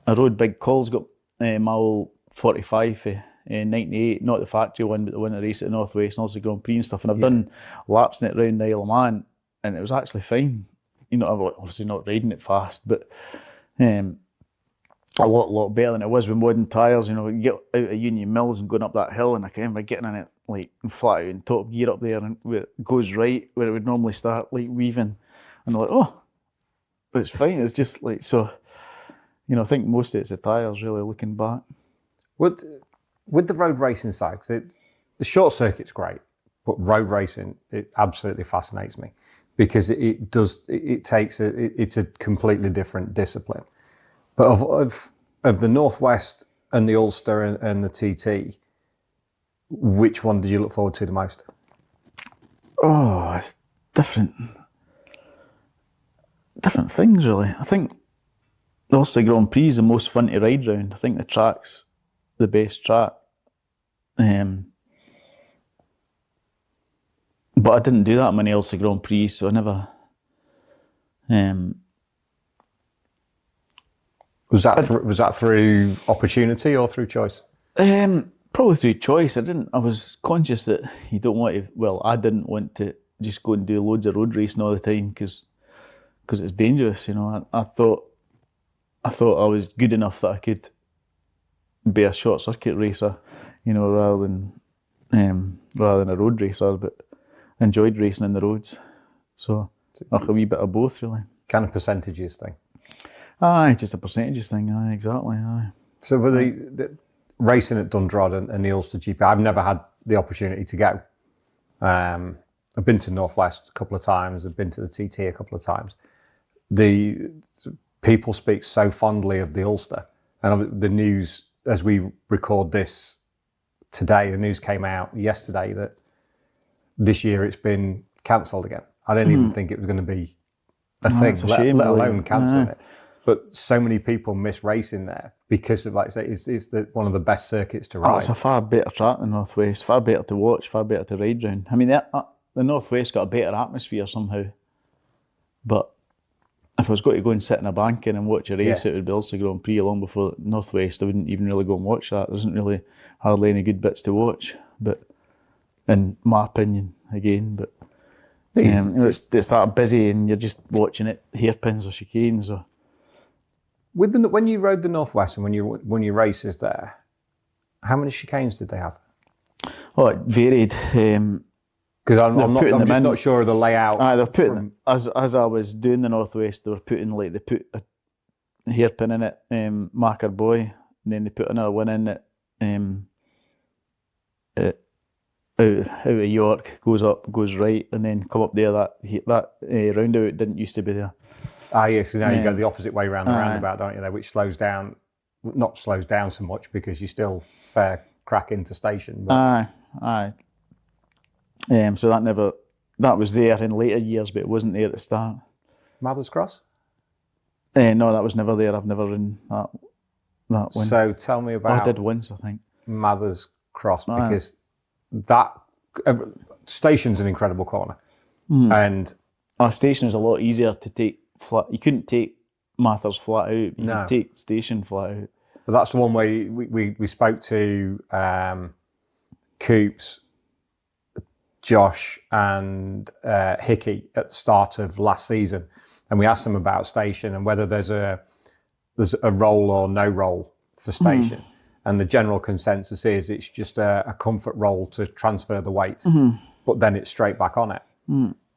I rode big calls. Got my old 45 for 98, not the factory one, but the one that raced at the North West and also Grand Prix and stuff. And I've done laps in it around the Isle of Man, and it was actually fine. You know, I'm obviously not riding it fast, but a lot better than it was with modern tyres. You know, you get out of Union Mills and going up that hill, and I can remember getting in it like flat out in top gear up there, and where it goes right, where it would normally start like weaving, and I'm like, oh, it's fine. It's just like, so, you know, I think most of it's the tyres really, looking back. With the road racing side, because the short circuit's great, but road racing, it absolutely fascinates me because it's a completely different discipline. But of the Northwest and the Ulster and the TT, which one did you look forward to the most? Oh, it's different things really. I think the Ulster Grand Prix is the most fun to ride round. I think the track's the best track. But I didn't do that many Ulster Grand Prix, so I never... Was that through opportunity or through choice? Probably through choice. I was conscious that you don't want to... Well, I didn't want to just go and do loads of road racing all the time because it's dangerous, you know. I thought I was good enough that I could be a short circuit racer, you know, rather than a road racer, but enjoyed racing in the roads. So like a wee bit of both really. Kind of percentages thing. Aye, just a percentages thing, aye, exactly, aye. So with the racing at Dundrod and the Ulster GP, I've never had the opportunity to go. I've been to Northwest a couple of times, I've been to the TT a couple of times. The people speak so fondly of the Ulster, and the news, as we record this today, the news came out yesterday that this year it's been cancelled again. I didn't even think it was going to be a thing, let alone cancelling it. But so many people miss racing there because of, like I say, it's one of the best circuits to ride. Oh, it's a far better track than Northwest, far better to watch, far better to ride round. I mean, the Northwest got a better atmosphere somehow, but if I was going to go and sit in a banking and watch a race, it would be Ulster Grand Prix long before Northwest. I wouldn't even really go and watch that. There isn't really hardly any good bits to watch, but in my opinion, again, but it's that busy and you're just watching it, hairpins or chicanes or... When you rode the Northwest and when you races there, how many chicanes did they have? Oh, it varied. Because I'm just not sure of the layout. They're putting as I was doing the Northwest, they put a hairpin in it, Macker Boy, and then they put another one in it. Out of York, goes up, goes right, and then come up there. That roundabout didn't used to be there. Yes, now you go the opposite way around the roundabout, don't you, there, which not slows down so much because you still fair crack into station. But... Aye. So that was there in later years, but it wasn't there at the start. Mather's Cross? No, that was never there. I've never ridden that one. So tell me about... I did once, I think. Mather's Cross, because that station's an incredible corner. And... Our station is a lot easier to take flat. You couldn't take Mathers flat out. You could take station flat out. But that's the one where we spoke to Coops, Josh and Hickey at the start of last season, and we asked them about station and whether there's a roll or no roll for station. And the general consensus is it's just a comfort roll to transfer the weight, but then it's straight back on it.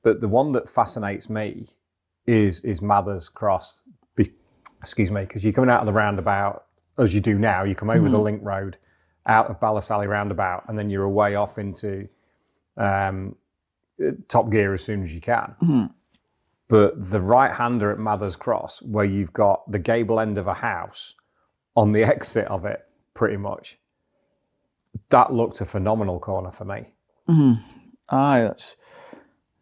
But the one that fascinates me is Mather's Cross, because you're coming out of the roundabout, as you do now, you come over the link road, out of Ballasally roundabout, and then you're away off into top gear as soon as you can. But the right-hander at Mather's Cross, where you've got the gable end of a house on the exit of it, pretty much, that looked a phenomenal corner for me. Aye, that's...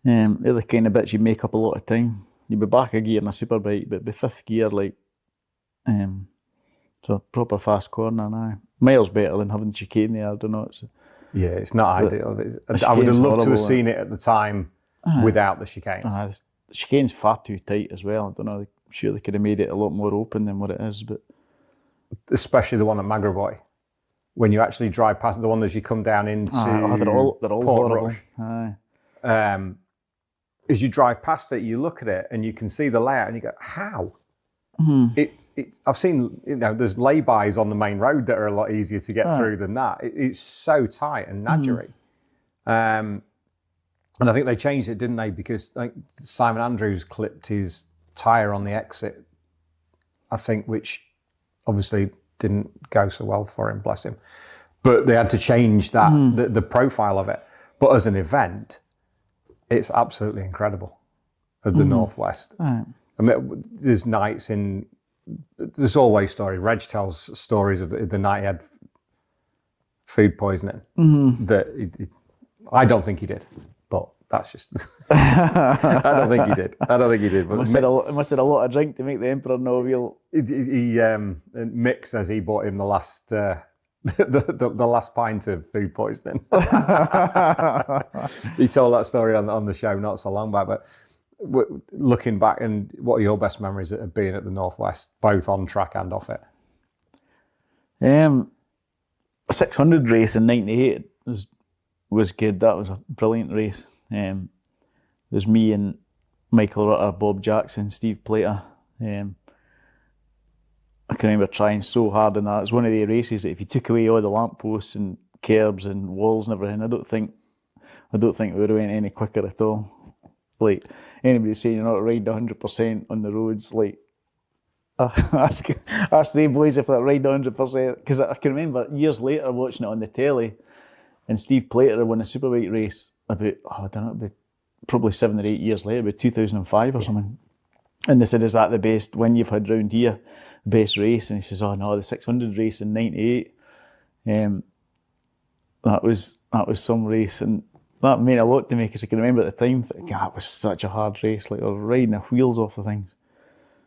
they're the kind of bits you make up a lot of time. You'd be back a gear in a superbike, but be fifth gear, like, it's a proper fast corner now. Miles better than having chicane there, I don't know. It's not ideal. I would have loved to have seen it at the time without the chicanes. The chicane's far too tight as well. I don't know, I'm sure they could have made it a lot more open than what it is, but... Especially the one at Magraboy. When you actually drive past the one as you come down into they're all Port horrible. Rush. Aye. As you drive past it, you look at it and you can see the layout and you go, how? I've seen, there's lay-bys on the main road that are a lot easier to get through than that. It's so tight and nadgery. And I think they changed it, didn't they? Because Simon Andrews clipped his tyre on the exit, I think, which obviously didn't go so well for him, bless him. But they had to change that, the profile of it. But as an event, it's absolutely incredible at the Northwest. I mean, there's nights there's always stories. Reg tells stories of the night he had food poisoning. That I don't think he did, but that's just. I don't think he did. But Must have had a lot of drink to make the Emperor no wheel. Mick says he bought him the last the last pint of food poisoning. He told that story on the show not so long back. But looking back, and what are your best memories of being at the Northwest, both on track and off it? A 600 race in '98 was good. That was a brilliant race. There's me and Michael Rutter, Bob Jackson, Steve Plater. I can remember trying so hard in that. It was one of the races that if you took away all the lampposts and curbs and walls and everything, I don't think we would have went any quicker at all. Like, anybody saying you're not riding 100% on the roads, like, ask the boys if they're riding 100%. Because I can remember years later watching it on the telly, and Steve Plater won a Superbike race about, probably 7 or 8 years later, about 2005 or something. And they said, is that the best win you've had round here? The best race? And he says, oh no, the 600 race in '98. That was some race. And that meant a lot to me, because I can remember at the time, that was such a hard race. Like, I was riding the wheels off of things.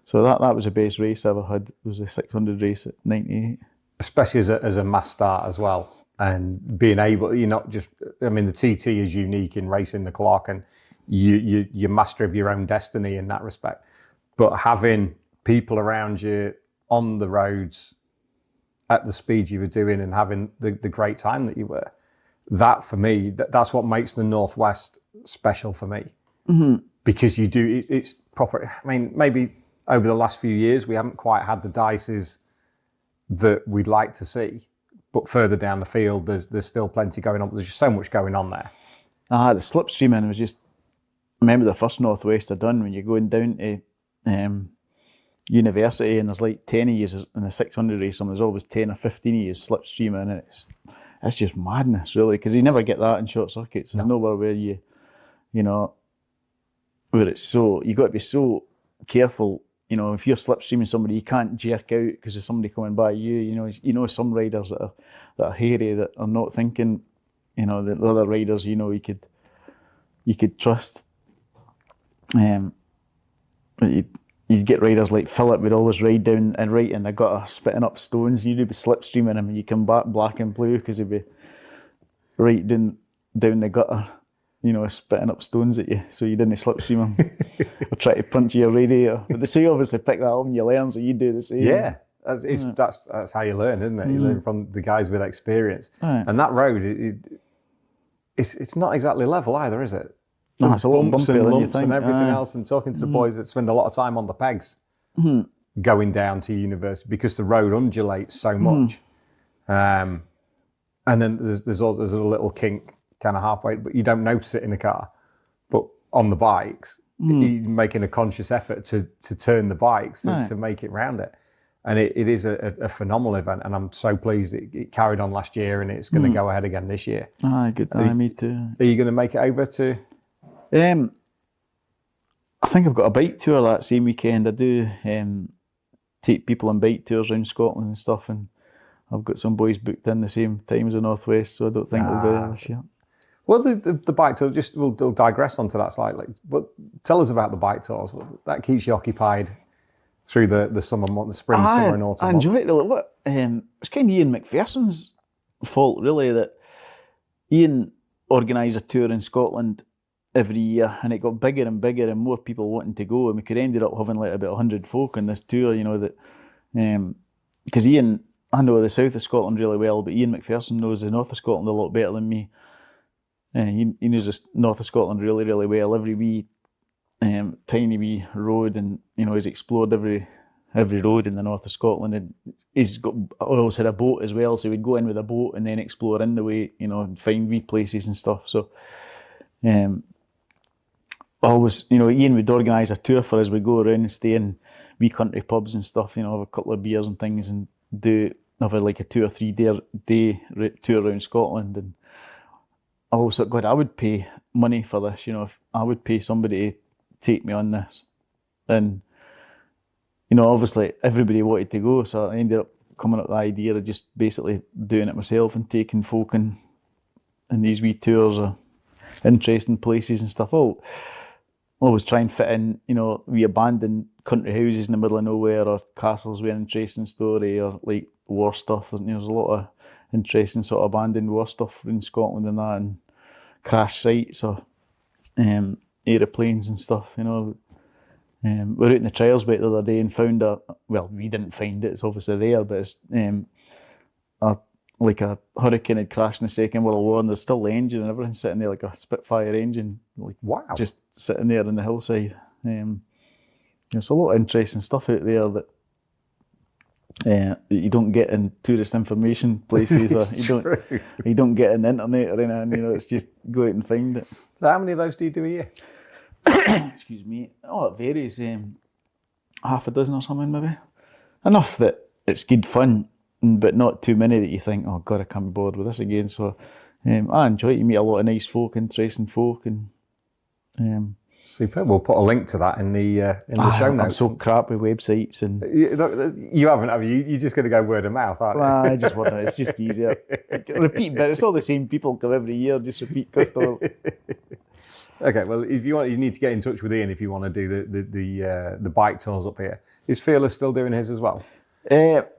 So that was the best race I ever had, was the 600 race at '98. Especially as a mass start as well. And being able, you're not just, I mean, the TT is unique in racing the clock, and you're master of your own destiny in that respect. But having people around you on the roads at the speed you were doing and having the great time that you were, that for me, that's what makes the Northwest special for me. Mm-hmm. Because you do, it's proper. I mean, maybe over the last few years, we haven't quite had the dices that we'd like to see. But further down the field, there's still plenty going on. There's just so much going on there. The slipstreaming was just, I remember the first Northwest I done, when you're going down to university, and there's like 10 of you in the 600 race, and there's always 10 or 15 of you slipstreaming, and it's just madness, really, because you never get that in short circuits. There's nowhere where where it's so, you've got to be so careful. You know, if you're slipstreaming somebody, you can't jerk out because there's somebody coming by you. You know some riders that are hairy, that are not thinking, the other riders, you could trust. You'd get riders like Philip would always ride down and right in the gutter, spitting up stones. You'd be slipstreaming him, and you come back black and blue because he'd be right down the gutter, spitting up stones at you, so you didn't slipstream him or try to punch your radiator. But so you obviously pick that up and you learn, so you do the same. Yeah, that's how you learn, isn't it? You learn from the guys with experience. Right. And that road, it's not exactly level either, is it? No, it's a lot bumpier and than lumps you think. And everything else, and talking to the boys that spend a lot of time on the pegs going down to university, because the road undulates so much. And then there's a little kink kind of halfway, but you don't notice it in the car. But on the bikes, you're making a conscious effort to turn the bikes to make it round it. And it is a phenomenal event, and I'm so pleased it carried on last year, and it's going to go ahead again this year. Good time, me too. Are you going to make it over to... I think I've got a bike tour that same weekend. I do take people on bike tours around Scotland and stuff, and I've got some boys booked in the same time as the Northwest, so I don't think we'll be there this year. Well, the bike tour, we'll digress onto that slightly, but tell us about the bike tours. That keeps you occupied through the summer month, the spring, summer and autumn. I enjoy it really. It's kind of Ian McPherson's fault, really, that Ian organised a tour in Scotland every year, and it got bigger and bigger and more people wanting to go, and we could ended up having like about 100 folk on this tour, because Ian, I know the south of Scotland really well, but Ian McPherson knows the north of Scotland a lot better than me. He knows the north of Scotland really, really well, every wee tiny wee road, and he's explored every road in the north of Scotland, and he's always had a boat as well, so we'd go in with a boat and then explore in the way, and find wee places and stuff. So always, Ian would organise a tour for us. We'd go around and stay in wee country pubs and stuff, have a couple of beers and things, and have like a 2 or 3 day tour around Scotland. And I always thought, God, I would pay money for this, if I would pay somebody to take me on this. And, obviously everybody wanted to go, so I ended up coming up with the idea of just basically doing it myself and taking folk in these wee tours of interesting places and stuff. Always try and fit in, we abandoned country houses in the middle of nowhere, or castles with an interesting story, or like war stuff. There's a lot of interesting sort of abandoned war stuff in Scotland and that, and crash sites or aeroplanes and stuff. We were out in the trials bit the other day and found we didn't find it, it's obviously there, but it's like a hurricane had crashed in the Second World War, and there's still the engine and everything sitting there, like a Spitfire engine, like wow, just sitting there on the hillside. There's a lot of interesting stuff out there that you don't get in tourist information places, or you don't get in the internet or anything. It's just go out and find it. So how many of those do you do a year? Excuse me. Oh, it varies. Half a dozen or something, maybe. Enough that it's good fun, but not too many that you think, oh God, I can't be bothered with this again. So I enjoy it. You meet a lot of nice folk, interesting folk, and super. We'll put a link to that in the show notes. I'm so crap with websites, and you haven't, have you? You're just going to go word of mouth, aren't you? I just wonder. It's just easier. Repeat, but it's all the same people come every year. Just repeat customer. Okay, well, if you want, you need to get in touch with Ian if you want to do the bike tours up here. Is Fearless still doing his as well?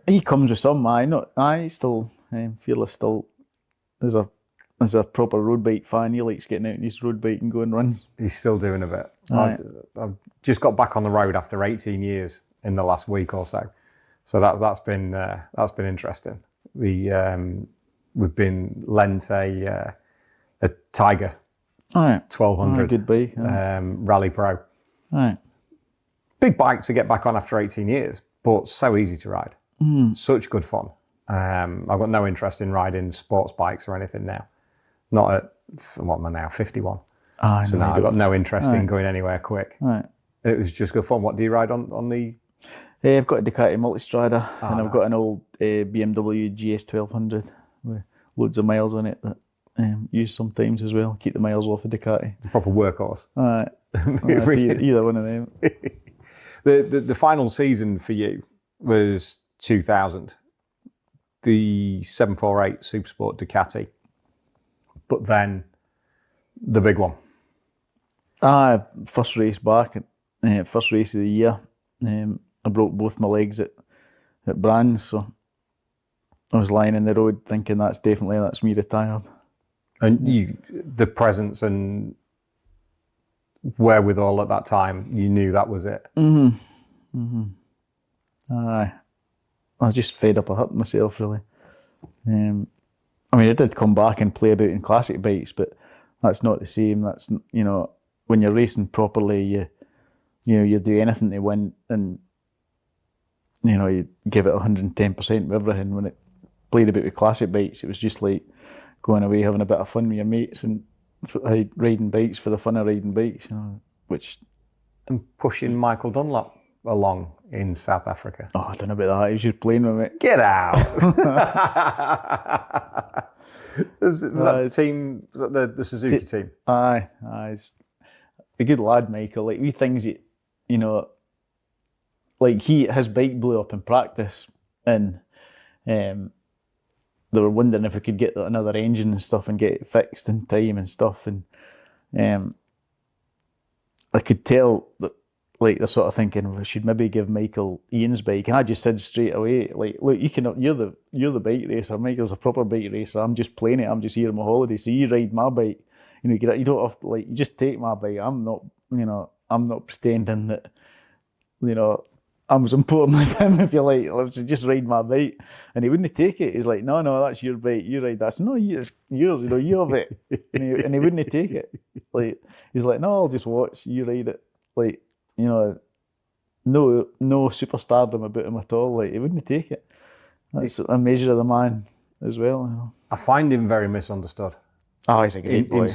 He comes with some. Still Fearless still is a proper road bike fan. He likes getting out on his road bike and going runs. He's still doing a bit. I've just got back on the road after 18 years in the last week or so. So that's been interesting. We've been lent a Tiger. 1200 good bike. Rally Pro. Right. Big bike to get back on after 18 years, but so easy to ride. Such good fun. I've got no interest in riding sports bikes or anything now. Not at, what am I now, 51. So now I've got no interest in going anywhere quick. Right. It was just good fun. What do you ride on the... I've got a Ducati Multistrada, and I've got an old BMW GS 1200 with loads of miles on it that use sometimes as well. Keep the miles off the Ducati. The proper workhorse. All right. So either one of them. The final season for you was 2000. The 748 Supersport Ducati. But then the big one. First race back, first race of the year. I broke both my legs at Brands, so I was lying in the road thinking that's me retired. And the presence and wherewithal at that time, you knew that was it. Aye. I was just fed up of hurting myself, really. I did come back and play about in classic bikes, but that's not the same. That's, when you're racing properly, you do anything to win, and you give it 110% with everything. When it played about with classic bikes, it was just like going away having a bit of fun with your mates and riding bikes for the fun of riding bikes, and pushing Michael Dunlop along in South Africa. Oh, I don't know about that. He was just playing with me. Get out! was that the Suzuki team? Aye. He's a good lad, Michael. Like, wee things that, like his bike blew up in practice, and they were wondering if we could get another engine and stuff and get it fixed in time and stuff. And I could tell that, like, they're sort of thinking, we should maybe give Michael Ian's bike. And I just said straight away, like, look, you're the bike racer. Michael's a proper bike racer. I'm just playing it. I'm just here on my holiday. So you ride my bike. You don't have to, like, you just take my bike. I'm not pretending that, I'm as important as him, if you like. Let's just ride my bike. And he wouldn't take it. He's like, no, that's your bike. You ride that. I said, no, it's yours. You have it. and he wouldn't take it. Like, he's like, no, I'll just watch. You ride it. Like, no superstardom about him at all. Like, he wouldn't take it. That's a measure of the man as well. I find him very misunderstood. Oh, he's a great boy.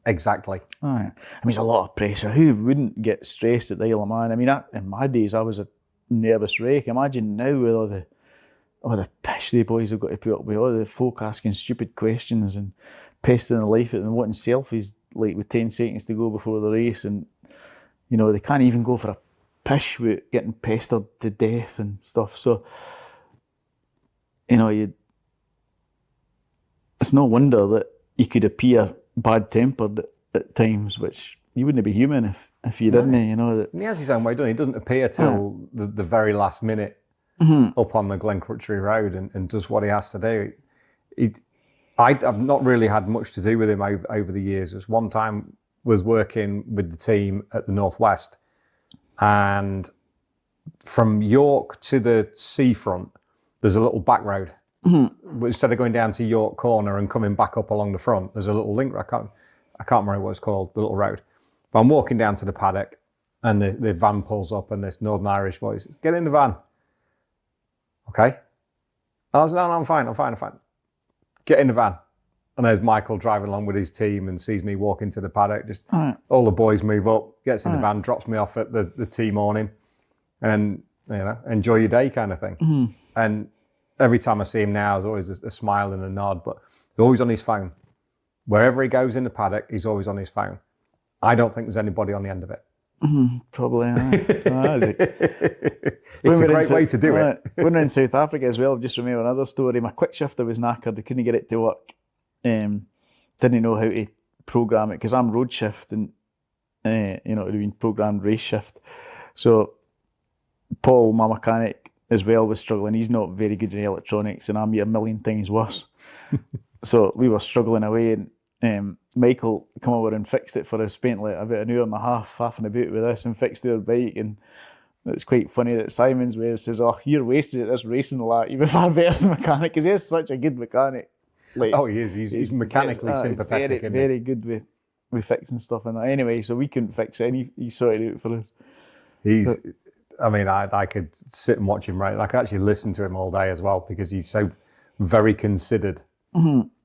Exactly. Aye. There's a lot of pressure. Who wouldn't get stressed at the Isle of Man? In my days, I was a nervous wreck. Imagine now with all the pish the boys have got to put up with, all the folk asking stupid questions and pesting the life out of them, wanting selfies like with 10 seconds to go before the race, and they can't even go for a pish with getting pestered to death and stuff. So it's no wonder that he could appear bad-tempered at times, which you wouldn't be human if you didn't, you know. That, and he has his own way, doesn't he? He doesn't appear till the very last minute up on the Glencrutchery Road and does what he has to do. I've not really had much to do with him over the years. There's one time was working with the team at the Northwest, and from York to the seafront, there's a little back road. Instead of going down to York Corner and coming back up along the front, there's a little link. I can't remember what it's called, the little road. But I'm walking down to the paddock, and the van pulls up, and this Northern Irish voice says, "Get in the van." Okay. I was, no, I'm fine. Get in the van. And there's Michael driving along with his team and sees me walk into the paddock. Just all the boys move up, gets in the van, drops me off at the tea morning, and enjoy your day kind of thing. And every time I see him now, there's always a smile and a nod, but he's always on his phone. Wherever he goes in the paddock, he's always on his phone. I don't think there's anybody on the end of it. Probably. It's a great way to do it. When we're in South Africa as well, just remember another story. My quick shifter was knackered. I couldn't get it to work. Didn't know how to program it because I'm road shift and it would have been programmed race shift. So Paul, my mechanic, as well was struggling. He's not very good in electronics, and I'm a million times worse. So we were struggling away, and Michael come over and fixed it for us. Spent like about an hour and a half faffing about with this and fixed our bike. And it's quite funny that Simon's way says, "Oh, you're wasted at this racing lot. You'd be far better as a mechanic," because he's such a good mechanic. Like, he is. He's mechanically sympathetic. Very good with fixing stuff and that. Anyway, so we couldn't fix it, and he sorted it out for us. I could sit and watch him ride. I could actually listen to him all day as well because he's so very considered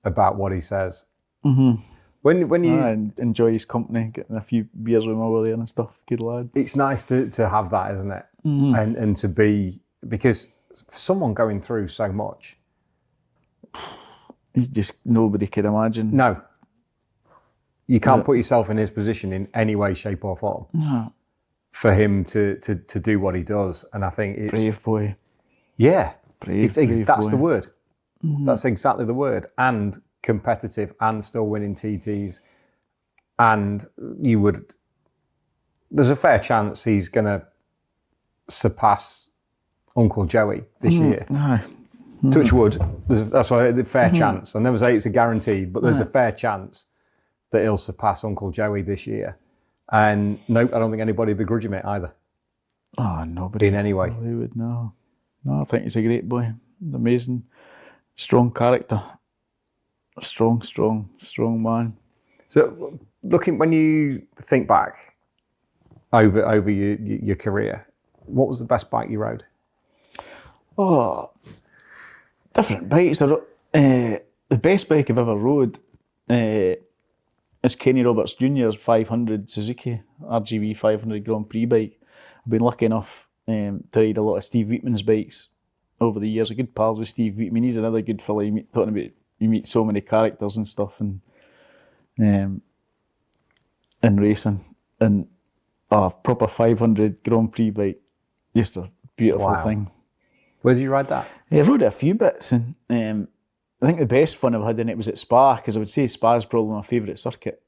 about what he says. When you enjoy his company, getting a few beers with him over there and stuff, good lad. It's nice to have that, isn't it? And to be, because for someone going through so much, he's just, nobody could imagine. No, you can't put yourself in his position in any way, shape, or form. No. For him to do what he does, and I think it's brave boy. Yeah, brave that's boy. The word. That's exactly the word. And competitive, and still winning TTs, and there's a fair chance he's going to surpass Uncle Joey this year. Nice. Touch wood. That's why the fair chance. I never say it's a guarantee, but there's a fair chance that he'll surpass Uncle Joey this year. And no, I don't think anybody would begrudge him it either. Oh, nobody. In any way. They would, no. No, I think he's a great boy. Amazing. Strong character. Strong man. So, when you think back over your career, what was the best bike you rode? Oh, different bikes. The best bike I've ever rode is Kenny Roberts Jr.'s 500 Suzuki RGB 500 Grand Prix bike. I've been lucky enough to ride a lot of Steve Wheatman's bikes over the years. I'm good pals with Steve Wheatman. He's another good fella. You meet so many characters and stuff, and in racing, and a proper 500 Grand Prix bike, just a beautiful thing. Where did you ride that? I rode it a few bits, and I think the best fun I've had in it was at Spa, because I would say Spa's probably my favourite circuit.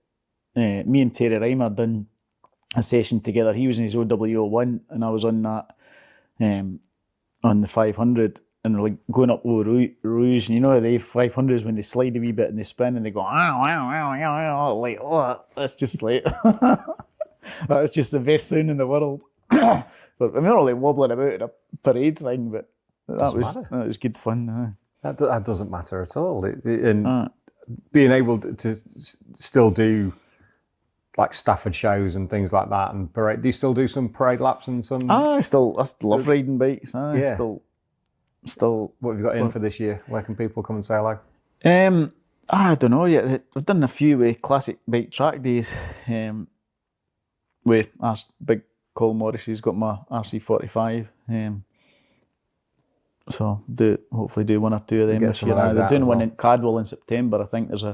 Me and Terry Reimer done a session together. He was in his OW01 and I was on that, on the 500, and we're like going up low Rouge, and you know the 500s when they slide a wee bit and they spin and they go like, oh, that's just like that's just the best sound in the world. But I mean, we're all like wobbling about in a parade thing, but that was good fun. That doesn't matter at all. And being able to still do like Stafford shows and things like that, and parade. Do you still do some parade laps and some? I love riding bikes. Still. What have you got in for this year? Where can people come and say hello? I don't know yet. I've done a few classic bike track days. With big Colin Morrissey's got my RC45. So hopefully do one or two of them this year. They're doing one in Cadwell in September. I think there's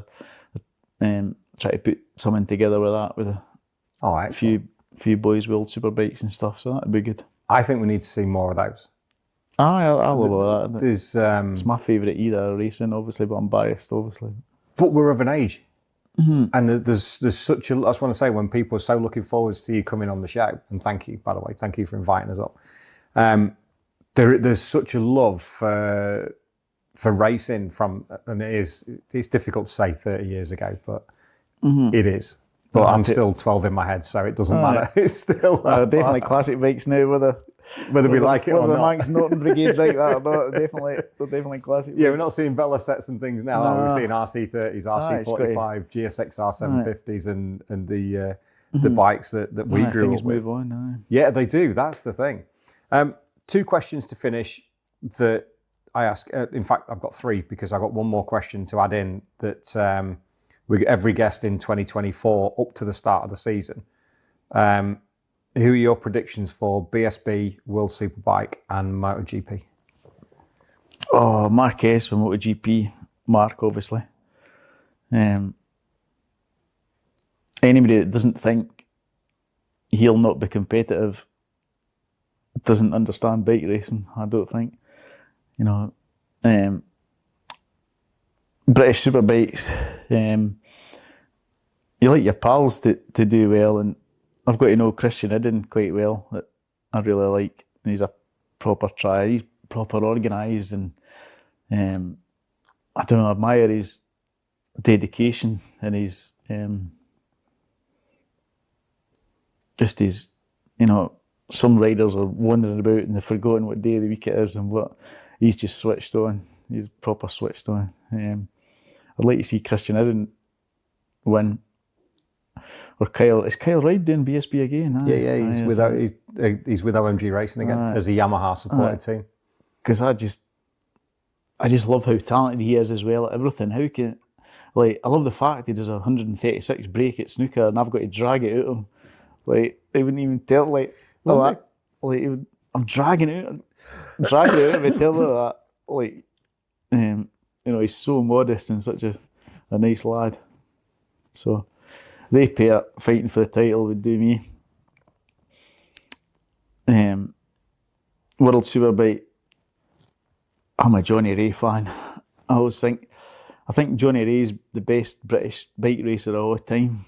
try to put something together with that with a few boys with old super bikes and stuff. So that'd be good. I think we need to see more of those. I love that. It's my favourite era racing, obviously, but I'm biased, obviously. But we're of an age And there's such a, I just want to say, when people are so looking forward to you coming on the show, and thank you, by the way, thank you for inviting us up. There's such a love for racing and it's difficult to say 30 years ago, but it is. But I'm still 12 in my head, so it doesn't matter. It's still definitely classic bikes now, whether we like it or not. The Manx Norton Brigade like that or not, they're definitely classic bikes. Yeah, we're not seeing Bella sets and things now. We're seeing RC30s, RC45, GSX R750s, and the bikes that we grew things up with. Move on. Yeah, they do. That's the thing. 2 questions to finish that I ask. In fact, I've got 3 because I've got one more question to add in that every guest in 2024 up to the start of the season. Who are your predictions for BSB, World Superbike and MotoGP? Oh, Marquez for MotoGP. Mark, obviously. Anybody that doesn't think he'll not be competitive doesn't understand bike racing, I don't think. British Superbikes, you like your pals to do well, and I've got to know Christian Idden quite well, that I really like. He's a proper trier, he's proper organised, and I don't know, I admire his dedication and his just his, some riders are wandering about and they've forgotten what day of the week it is, and what he's just switched on. He's proper switched on. I'd like to see Christian Idden win. Or Kyle. Is Kyle Ryde doing BSB again? Yeah, he's with OMG Racing again as a Yamaha supported team. Because I just love how talented he is as well at everything. I love the fact he does a 136 break at snooker and I've got to drag it out of him. They wouldn't even tell, I'm dragging it out. Dragging it out of me, tell her that. He's so modest and such a nice lad. So they pair fighting for the title would do me. World Superbike, I'm a Johnny Ray fan. I think Johnny Ray's the best British bike racer of all time.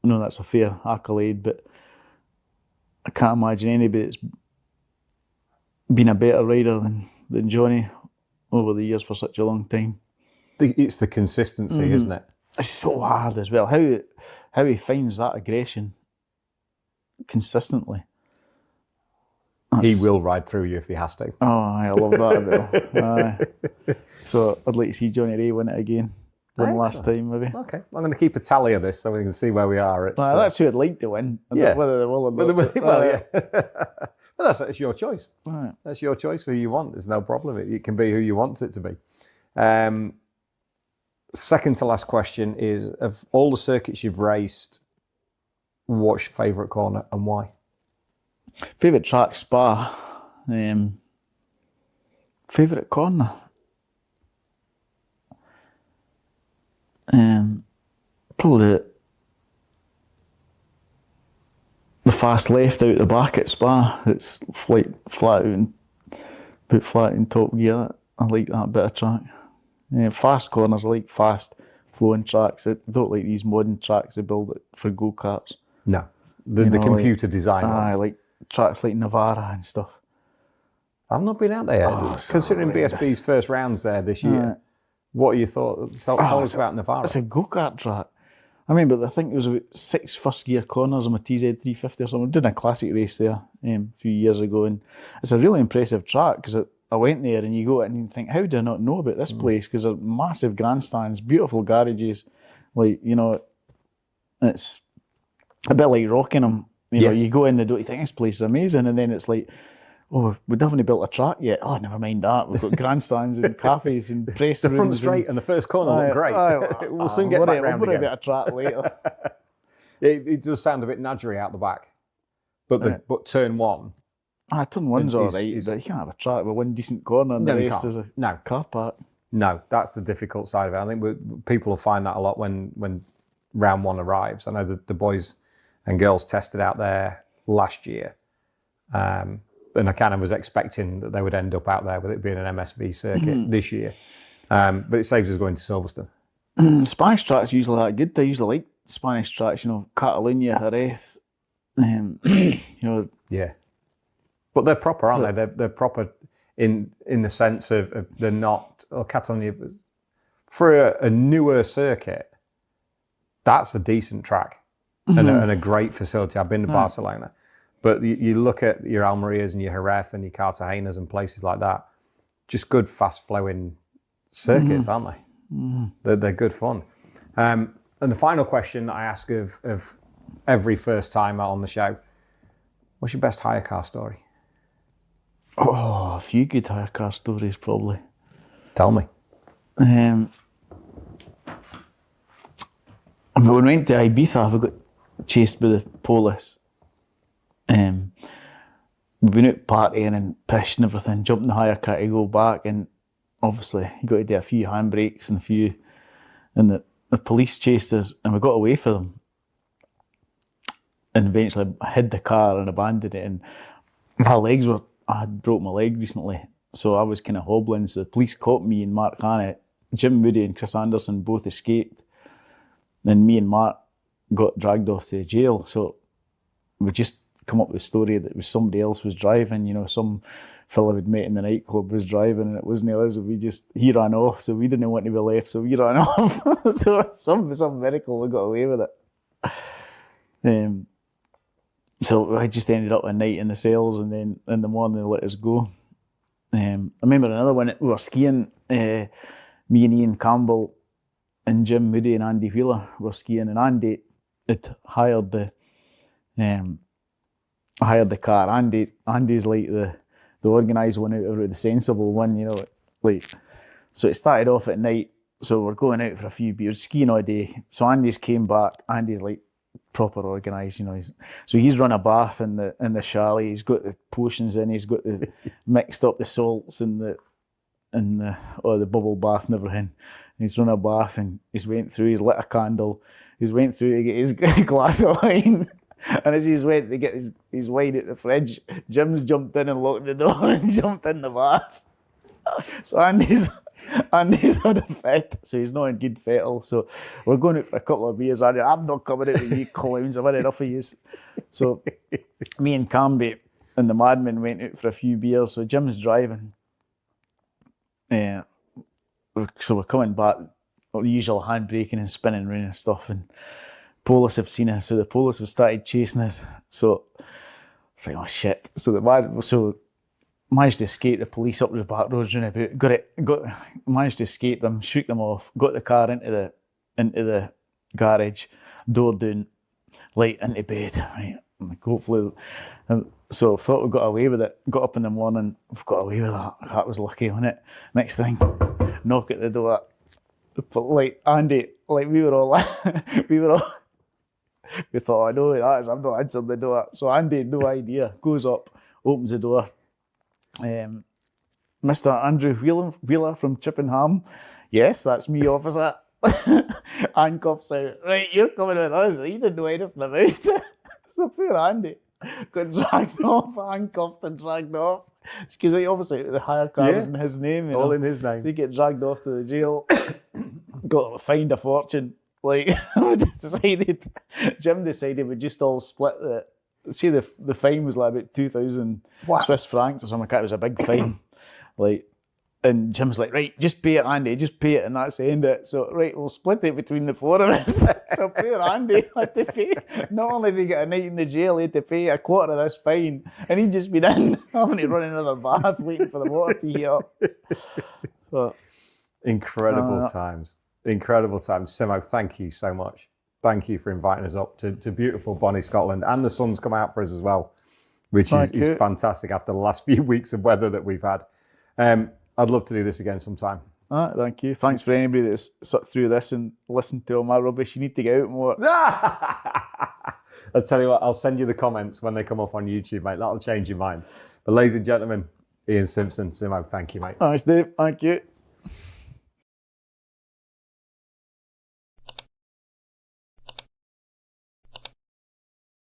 I know that's a fair accolade, but I can't imagine anybody that's been a better rider than Johnny over the years for such a long time. It's the consistency, isn't it? It's so hard as well. How he finds that aggression consistently. He will ride through you if he has to. Oh, I love that about him. So I'd like to see Johnny Ray win it again. One last time, maybe. Okay, I'm going to keep a tally of this so we can see where we are. That's who I'd like to win. Whether they will or not. Well, but that's your choice. Right. That's your choice who you want. There's no problem. It can be who you want it to be. Second to last question is, of all the circuits you've raced, what's your favourite corner and why? Favourite track, Spa. Favourite corner? Probably the fast left out the back at Spa. It's flat out and put flat in top gear. I like that bit of track. Fast corners, I like fast flowing tracks. I don't like these modern tracks they build for go-karts. No, the computer design ones. I like tracks like Navarra and stuff. I've not been out there yet. Considering BSB's first rounds there this year, what are your thoughts? Tell us about Navarra. It's a go-kart track. I think there was about 6 first gear corners on my TZ350 or something. I did a classic race there a few years ago, and it's a really impressive track because I went there and you go in and you think, how do I not know about this place? Because they're massive grandstands, beautiful garages. It's a bit like Rockingham. You go in the door, you think this place is amazing, and then it's like, oh, we haven't built a track yet. Oh, never mind that. We've got grandstands and cafes and press rooms. The front straight and the first corner look great. We'll soon get back round again. We'll a track later. It does sound a bit nudgery out the back, but turn one. Turn one's all right, but you can't have a track with one decent corner and the rest is a car park. No, that's the difficult side of it. I think people will find that a lot when round one arrives. I know the boys and girls tested out there last year. And I kind of was expecting that they would end up out there with it being an MSV circuit this year. But it saves us going to Silverstone. Spanish tracks usually that good. I usually like Spanish tracks, Catalonia, Jerez. Yeah. But they're proper, aren't they? They're proper in the sense of they're not, Catalonia, for a newer circuit, that's a decent track and a great facility. I've been to Barcelona. But you look at your Almerias and your Jerez and your Cartagenas and places like that, just good, fast-flowing circuits, aren't they? They're good fun. And the final question I ask of every first timer on the show, what's your best hire car story? Oh, a few good hire car stories, probably. Tell me. When we went to Ibiza, we got chased by the police. We've been out partying and pissed and everything, jumped in the hire car to go back, and obviously you got to do a few handbrakes and the police chased us and we got away from them. And eventually I hid the car and abandoned it, and I had broke my leg recently, so I was kind of hobbling, so the police caught me and Mark Hannett. Jim Moody and Chris Anderson both escaped. Then me and Mark got dragged off to the jail, so we just come up with a story that it was somebody else was driving, some fella we'd met in the nightclub was driving and it wasn't us, so he ran off, so we didn't want to be left, so we ran off. So some miracle we got away with it. So I just ended up a night in the cells, and then in the morning they let us go. I remember another one, we were skiing, me and Ian Campbell and Jim Moody and Andy Wheeler were skiing, and Andy had hired the car. Andy's like the organised one out of the sensible one, So it started off at night, so we're going out for a few beers, skiing all day. So Andy's came back, Andy's like proper organised, so he's run a bath in the chalet, he's got the potions in, he's got mixed up the salts and the bubble bath and everything. He's run a bath and he's went through, he's lit a candle, he's went through to get his glass of wine. And as he's went to get his wine out the fridge, Jim's jumped in and locked the door and jumped in the bath. So Andy's had a fit, so he's not in good fettle. So we're going out for a couple of beers. I'm not coming out with you clowns, I've had enough of you. So me and Camby and the Madman went out for a few beers. So Jim's driving. So we're coming back, the usual handbraking and spinning around and stuff, and police have seen us, so the police have started chasing us. So it's like, oh shit. So managed to escape the police up the back roads round about, managed to escape them, shoot them off, got the car into the garage, door down, light into bed, right? Like, hopefully, so I thought we got away with it. Got up in the morning, we've got away with that. That was lucky, wasn't it? Next thing, knock at the door. But like Andy, like we thought, I know that is, I'm not answering the door. So Andy had no idea, goes up, opens the door. Mr. Andrew Wheeler from Chippenham. Yes, that's me, officer. Handcuffs out. Right, you're coming with us. You didn't know anything about it. So poor Andy got dragged off, handcuffed and dragged off. Because obviously the hire car was in his name. All in his name. So he get dragged off to the jail. Got fined a fortune. Like, Jim decided we'd just all split the fine was like about 2,000 Swiss francs or something like that. It was a big fine. And Jim's like, right, just pay it, Andy, just pay it, and that's the end of it. So, right, we'll split it between the four of us. So poor Andy had to pay. Not only did he get a night in the jail, he had to pay a quarter of this fine. And he'd just been in, having to run another bath, waiting for the water to heat up. So, Incredible times. Simmo, thank you so much. Thank you for inviting us up to beautiful Bonnie, Scotland. And the sun's come out for us as well, which is fantastic after the last few weeks of weather that we've had. I'd love to do this again sometime. Thank you. Thanks for anybody that's sat through this and listened to all my rubbish. You need to get out more. I'll tell you what, I'll send you the comments when they come up on YouTube, mate. That'll change your mind. But ladies and gentlemen, Ian Simpson, Simmo, thank you, mate. Thanks, Dave. Thank you.